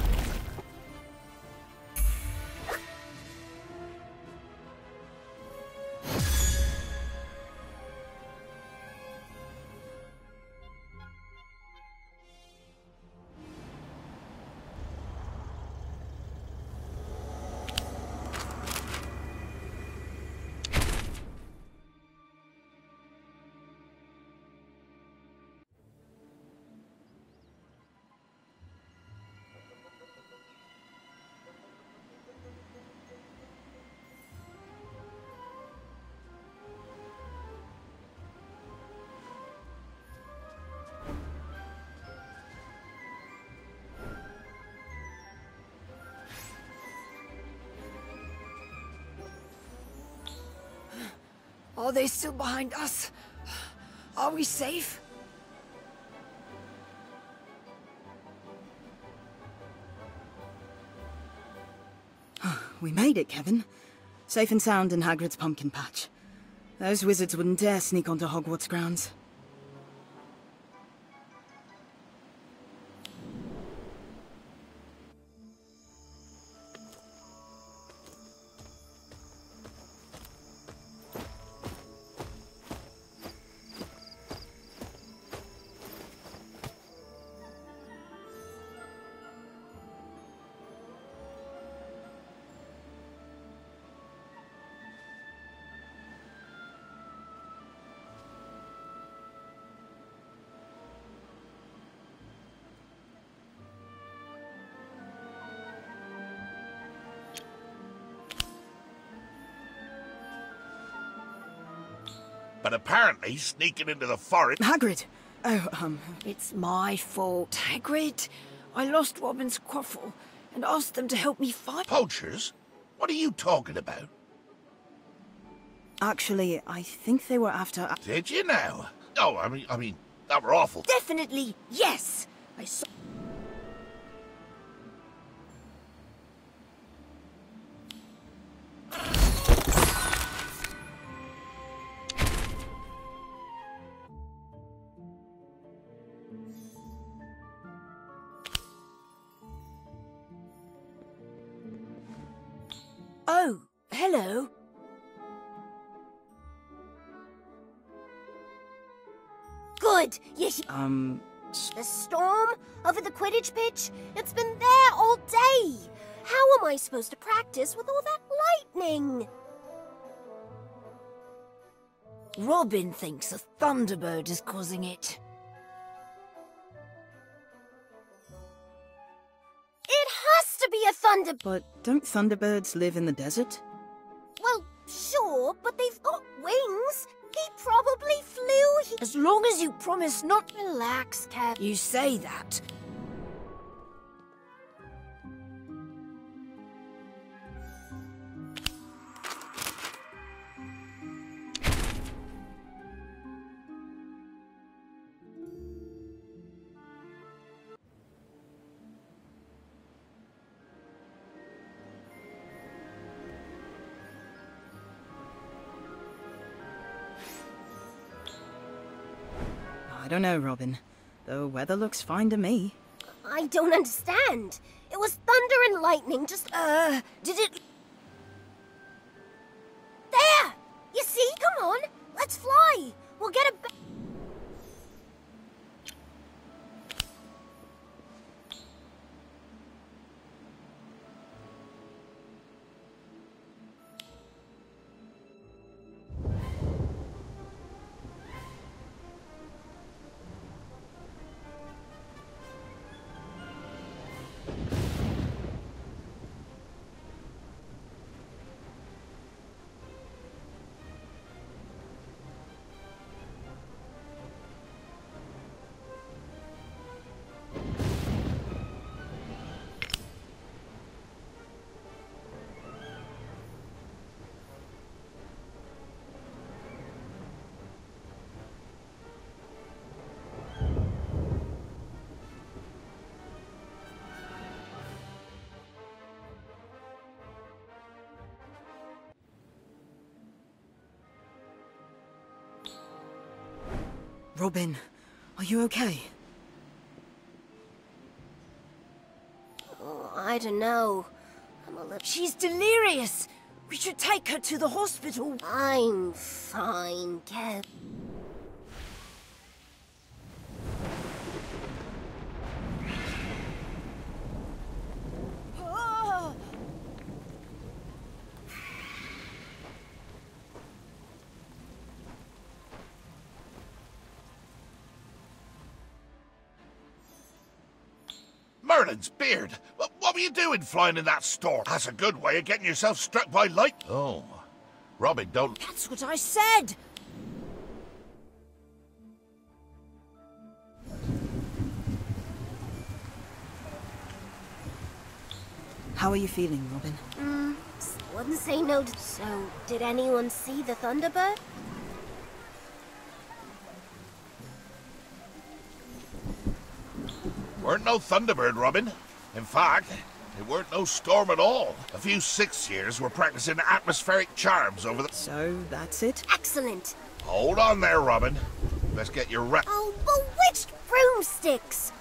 Are they still behind us? Are we safe?
We made it, Kevin. Safe and sound in Hagrid's pumpkin patch. Those wizards wouldn't dare sneak onto Hogwarts grounds.
But apparently sneaking into the forest...
Hagrid!
It's my fault, Hagrid. I lost Robin's quaffle and asked them to help me find...
Poachers? What are you talking about?
Actually, I think they were after...
Did you now? Oh, I mean, that were awful.
Definitely, yes! I saw... Oh, hello.
Good. Yes. The storm over the Quidditch pitch? It's been there all day. How am I supposed to practice with all that lightning?
Robin thinks a Thunderbird is causing it.
It has to be a thunder...
But don't Thunderbirds live in the desert?
Well, sure, but they've got wings. He probably flew...
As long as you promise not...
Relax, Kev.
You say that.
I don't know, Robin. The weather looks fine to me.
I don't understand. It was thunder and lightning, just...
did it...
There! You see? Come on, let's fly. We'll get a...
Robin, are you okay?
Oh, I don't know. I'm a little...
She's delirious. We should take her to the hospital.
I'm fine, Kev.
Merlin's beard! What were you doing flying in that storm? That's a good way of getting yourself struck by light. Oh, Robin, don't...
That's what I said!
How are you feeling, Robin?
Wouldn't say no to... So, did anyone see the Thunderbird?
Weren't no Thunderbird, Robin. In fact, It weren't no storm at all. A few sixth-years were practicing atmospheric charms over the...
So, that's it?
Excellent.
Hold on there, Robin. Let's get your rep...
Oh, bewitched broomsticks!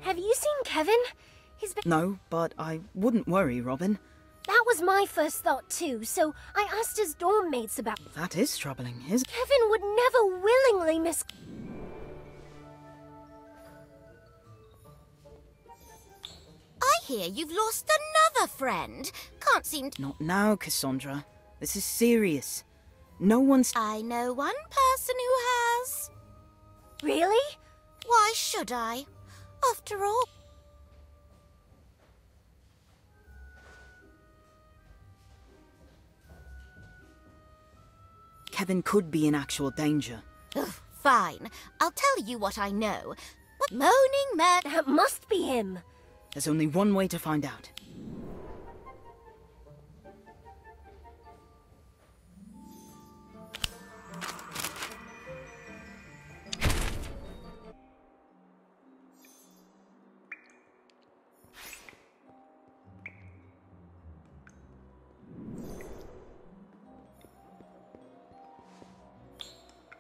Have you seen Kevin? He's been...
No, but I wouldn't worry, Robin.
That was my first thought too, so I asked his dorm mates about...
That is troubling, isn't it?
Kevin would never willingly miss...
I hear you've lost another friend. Can't seem to...
Not now, Cassandra. This is serious. No one's...
I know one person who has.
Really?
Why should I? After all...
Kevin could be in actual danger.
Ugh, fine. I'll tell you what I know. What moaning man...
That must be him.
There's only one way to find out.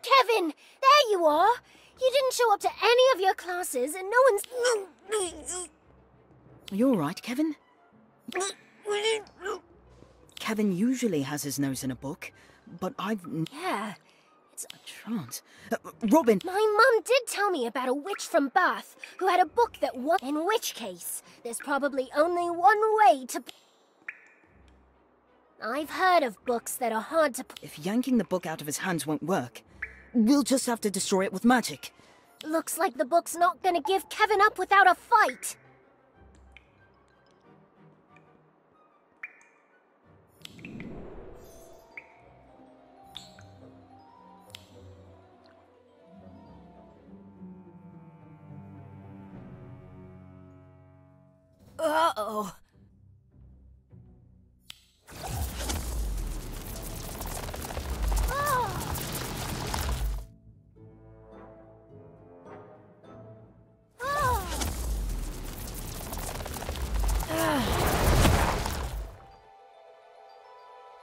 Kevin! There you are! You didn't show up to any of your classes and no one's...
Are you alright, Kevin? Kevin usually has his nose in a book, but I've...
Yeah, it's...
a trance. Robin!
My mum did tell me about a witch from Bath who had a book that was... In which case, there's probably only one way to... I've heard of books that are hard to...
If yanking the book out of his hands won't work, we'll just have to destroy it with magic.
Looks like the book's not gonna give Kevin up without a fight.
Uh-oh.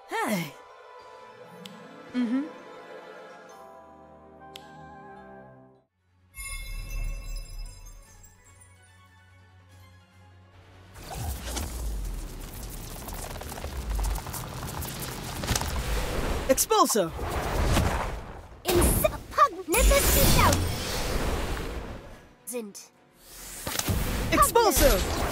Hey. Mm-hmm. Expulso! Expulso!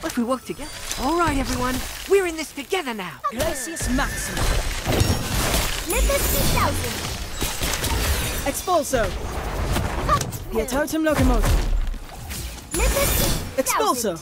If we work together. All right, everyone. We're in this together now.
Glacius Maximum. Expulso! Pietotum Locomotum. Expulso!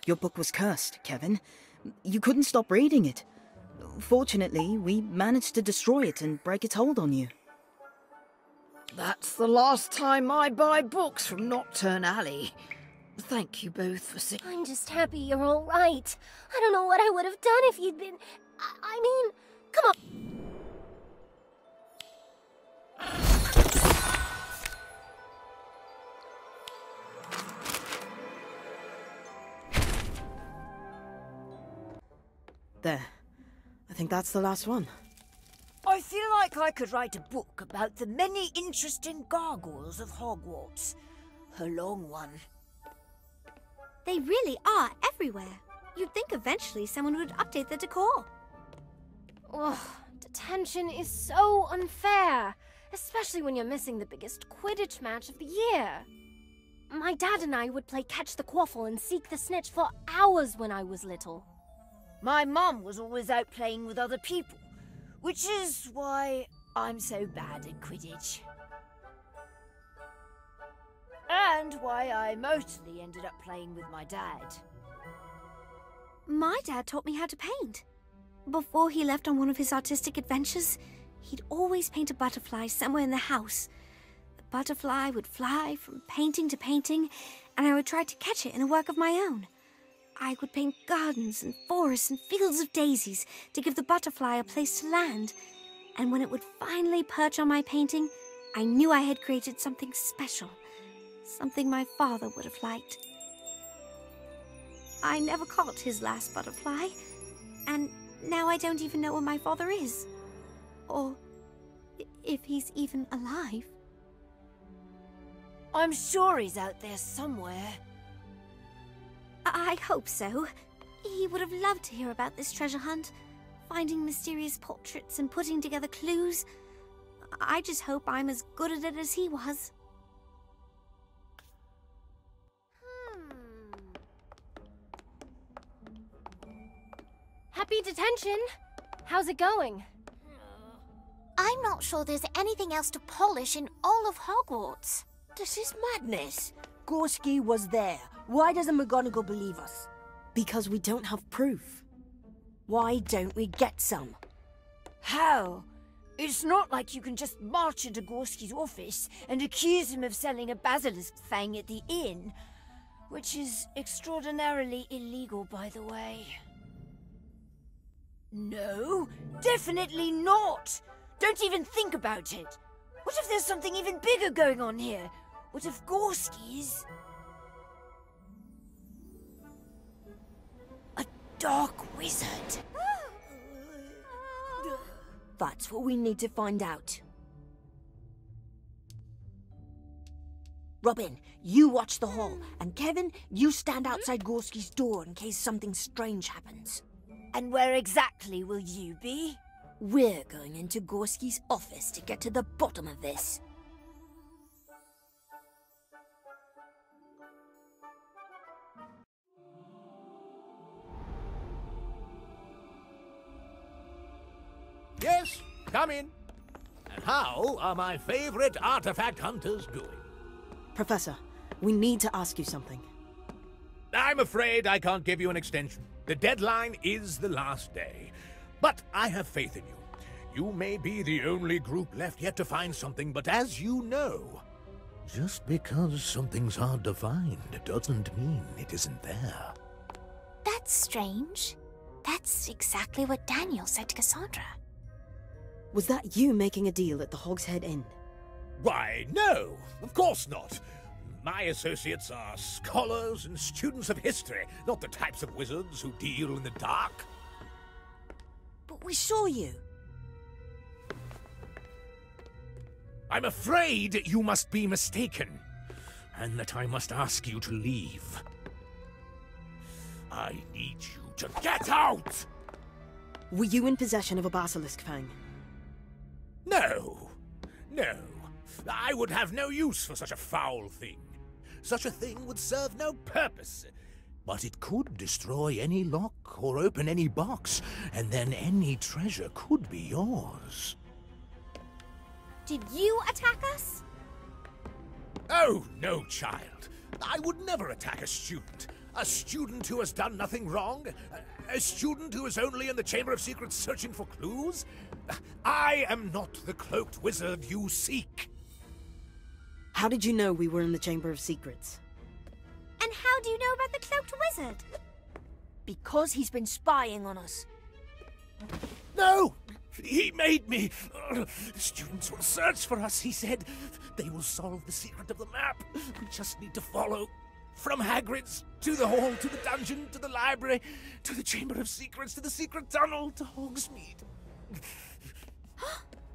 Your book was cursed, Kevin. You couldn't stop reading it. Fortunately, we managed to destroy it and break its hold on you.
That's the last time I buy books from Nocturne Alley. Thank you both for saying.
I'm just happy you're all right. I don't know what I would have done if you'd been... I mean, come on.
There. I think that's the last one.
I feel like I could write a book about the many interesting gargoyles of Hogwarts. A long one.
They really are everywhere. You'd think eventually someone would update the decor.
Ugh, detention is so unfair, especially when you're missing the biggest Quidditch match of the year. My dad and I would play catch the quaffle and seek the snitch for hours when I was little.
My mum was always out playing with other people, which is why I'm so bad at Quidditch. And why I mostly ended up playing with my dad.
My dad taught me how to paint. Before he left on one of his artistic adventures, he'd always paint a butterfly somewhere in the house. The butterfly would fly from painting to painting, and I would try to catch it in a work of my own. I would paint gardens and forests and fields of daisies to give the butterfly a place to land. And when it would finally perch on my painting, I knew I had created something special. Something my father would have liked. I never caught his last butterfly, and now I don't even know where my father is. Or if he's even alive.
I'm sure he's out there somewhere.
I hope so. He would have loved to hear about this treasure hunt, finding mysterious portraits and putting together clues. I just hope I'm as good at it as he was.
Happy detention! How's it going?
I'm not sure there's anything else to polish in all of Hogwarts.
This is madness. Gorski was there. Why doesn't McGonagall believe us?
Because we don't have proof.
Why don't we get some?
How? It's not like you can just march into Gorski's office and accuse him of selling a basilisk fang at the inn. Which is extraordinarily illegal, by the way. No, definitely not! Don't even think about it! What if there's something even bigger going on here? What if Gorski's a dark wizard?
That's what we need to find out. Robin, you watch the hall, and Kevin, you stand outside Gorski's door in case something strange happens.
And where exactly will you be?
We're going into Gorski's office to get to the bottom of this.
Yes, come in. And how are my favorite artifact hunters doing?
Professor, we need to ask you something.
I'm afraid I can't give you an extension. The deadline is the last day. But I have faith in you. You may be the only group left yet to find something, but as you know, just because something's hard to find doesn't mean it isn't there.
That's strange. That's exactly what Daniel said to Cassandra.
Was that you making a deal at the Hog's Head Inn?
Why, no, of course not. My associates are scholars and students of history, not the types of wizards who deal in the dark.
But we saw you.
I'm afraid you must be mistaken, and that I must ask you to leave. I need you to get out!
Were you in possession of a basilisk fang?
No. No. I would have no use for such a foul thing. Such a thing would serve no purpose. But it could destroy any lock or open any box, and then any treasure could be yours.
Did you attack us?
Oh, no, child. I would never attack a student. A student who has done nothing wrong? A student who is only in the Chamber of Secrets searching for clues? I am not the cloaked wizard you seek.
How did you know we were in the Chamber of Secrets?
And how do you know about the cloaked wizard?
Because he's been spying on us.
No! He made me. Students will search for us, he said. They will solve the secret of the map. We just need to follow. From Hagrid's, to the hall, to the dungeon, to the library, to the Chamber of Secrets, to the secret tunnel, to Hogsmeade.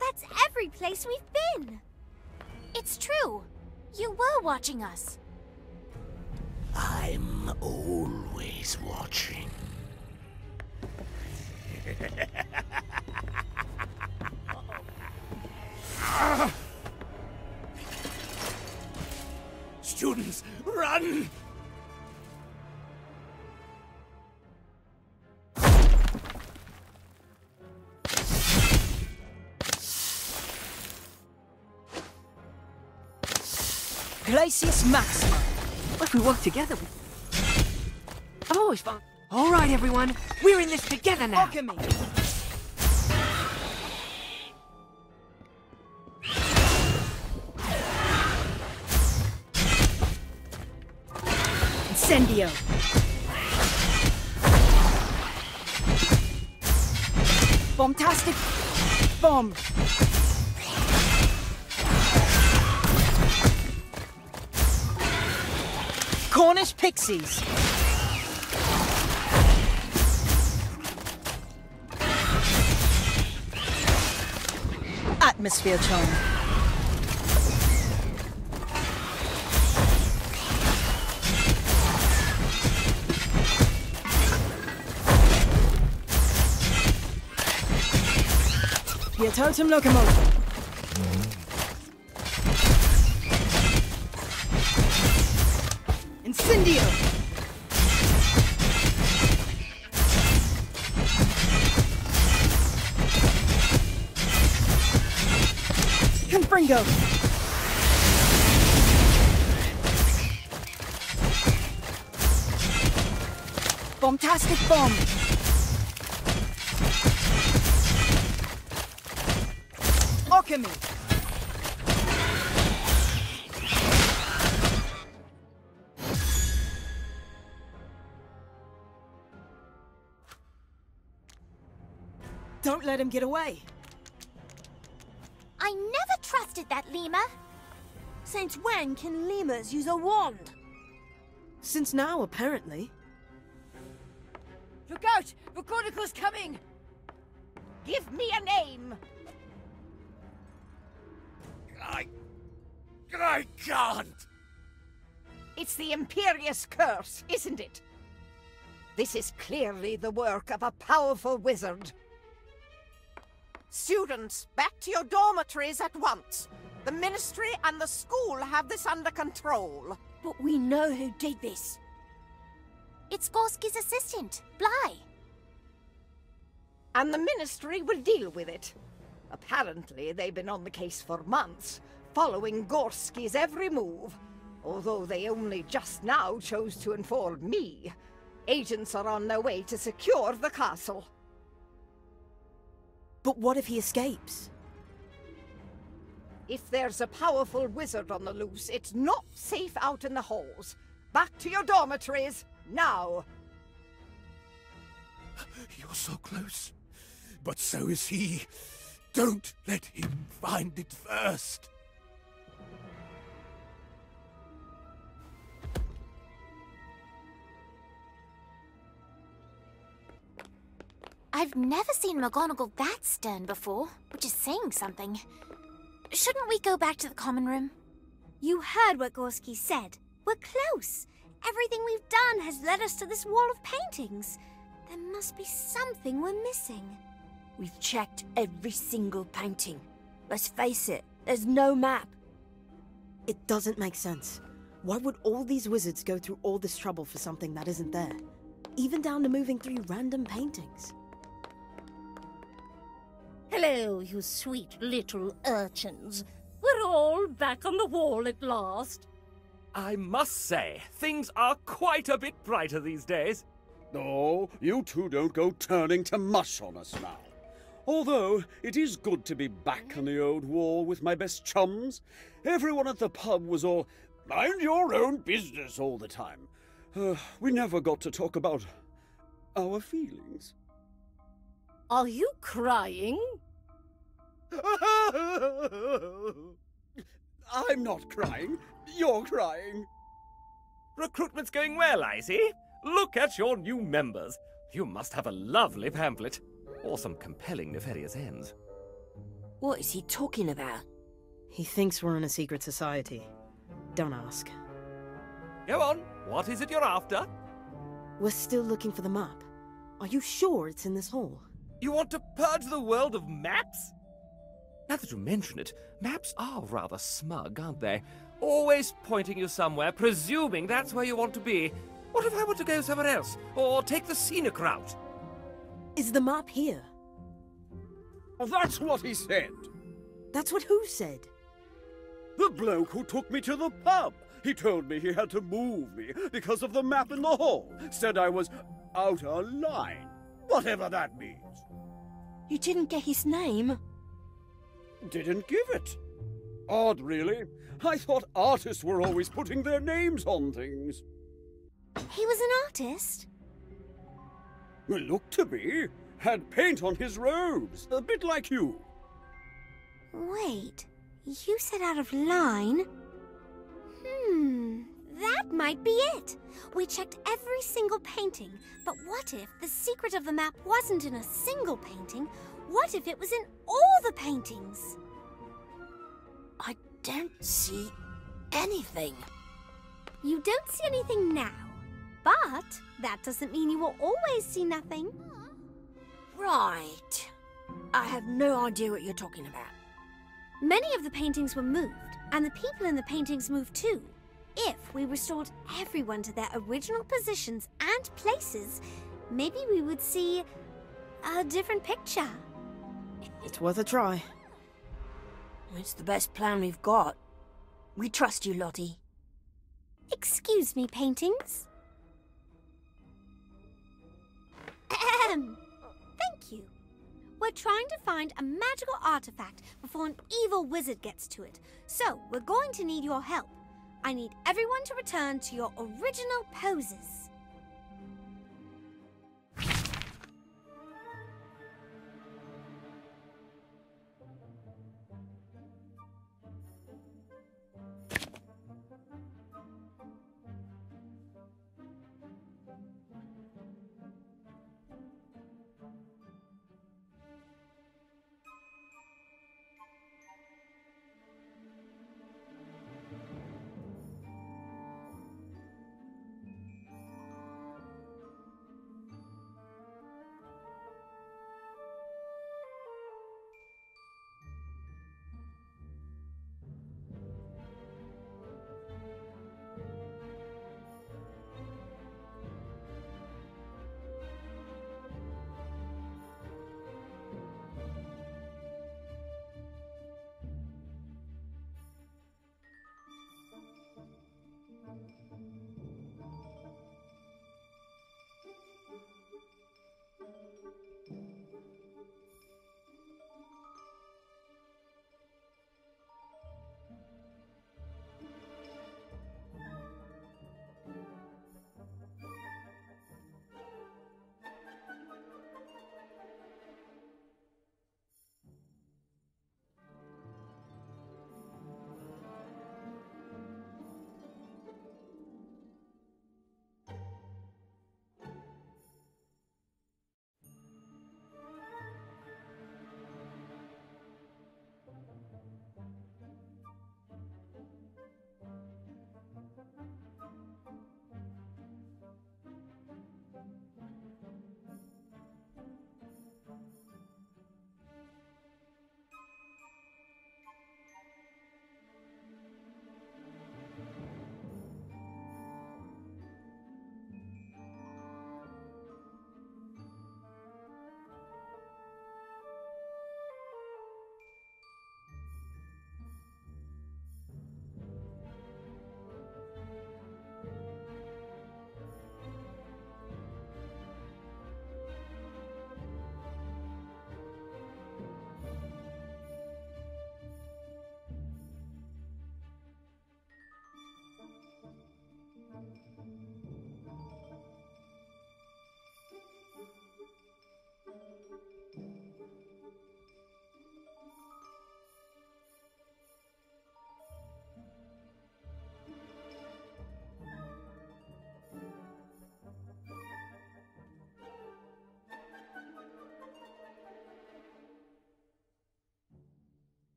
That's every place we've been.
It's true. You were watching us.
I'm always watching. Students, run!
Glacius Maxima.
If we work together, I've always found... All right, everyone. We're in this together now.
Alchemy. Incendio. Bombastic bomb. Cornish pixies. Atmosphere charm. Your totem locomotive. Incendio. Confringo. Bombastic bomb. Alchemy. Don't let him get away.
I never trusted that lemur.
Since when can lemurs use a wand?
Since now, apparently.
Look out! McGonagall's coming! Give me a name!
I can't!
It's the Imperious Curse, isn't it? This is clearly the work of a powerful wizard. Students, back to your dormitories at once. The Ministry and the school have this under control.
But we know who did this.
It's Gorski's assistant, Bly.
And the Ministry will deal with it. Apparently, they've been on the case for months, following Gorski's every move. Although they only just now chose to inform me. Agents are on their way to secure the castle.
But what if he escapes?
If there's a powerful wizard on the loose, it's not safe out in the halls. Back to your dormitories, now!
You're so close. But so is he. Don't let him find it first.
I've never seen McGonagall that stern before, which is saying something. Shouldn't we go back to the common room?
You heard what Gorski said. We're close. Everything we've done has led us to this wall of paintings. There must be something we're missing.
We've checked every single painting. Let's face it, there's no map.
It doesn't make sense. Why would all these wizards go through all this trouble for something that isn't there? Even down to moving through random paintings.
Hello, you sweet little urchins. We're all back on the wall at last.
I must say, things are quite a bit brighter these days.
Oh, you two don't go turning to mush on us now. Although, it is good to be back on the old wall with my best chums. Everyone at the pub was all, mind your own business all the time. We never got to talk about our feelings.
Are you crying?
I'm not crying. You're crying.
Recruitment's going well, I see. Look at your new members. You must have a lovely pamphlet. Or some compelling nefarious ends.
What is he talking about?
He thinks we're in a secret society. Don't ask.
Go on. What is it you're after?
We're still looking for the map. Are you sure it's in this hall?
You want to purge the world of maps? Now that you mention it, maps are rather smug, aren't they? Always pointing you somewhere, presuming that's where you want to be. What if I were to go somewhere else? Or take the scenic route?
Is the map here?
Oh, that's what he said.
That's what who said?
The bloke who took me to the pub. He told me he had to move me because of the map in the hall. Said I was out of line. Whatever that means.
You didn't get his name?
Didn't give it. Odd, really. I thought artists were always putting their names on things.
He was an artist?
Well, looked to be. Had paint on his robes, a bit like you.
Wait, you said out of line? That might be it. We checked every single painting, but what if the secret of the map wasn't in a single painting? What if it was in all the paintings?
I don't see anything.
You don't see anything now, but that doesn't mean you will always see nothing.
Right. I have no idea what you're talking about.
Many of the paintings were moved, and the people in the paintings moved too. If we restored everyone to their original positions and places, maybe we would see a different picture.
It's worth a try.
It's the best plan we've got. We trust you, Lottie.
Excuse me, paintings. Thank you. We're trying to find a magical artifact before an evil wizard gets to it, so we're going to need your help. I need everyone to return to your original poses.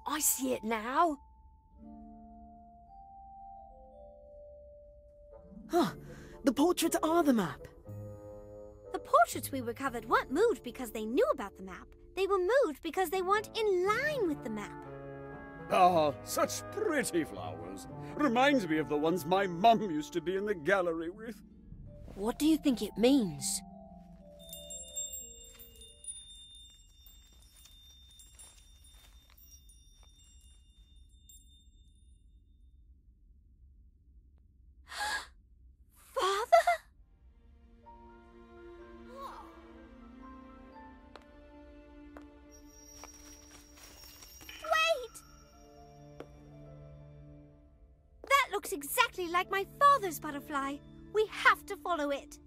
I see it now.
Huh. The portraits are the map.
The portraits we recovered weren't moved because they knew about the map. They were moved because they weren't in line with the map.
Ah, such pretty flowers. Reminds me of the ones my mum used to be in the gallery with.
What do you think it means?
Looks exactly like my father's butterfly. We have to follow it.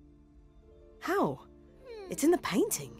How? It's in the painting.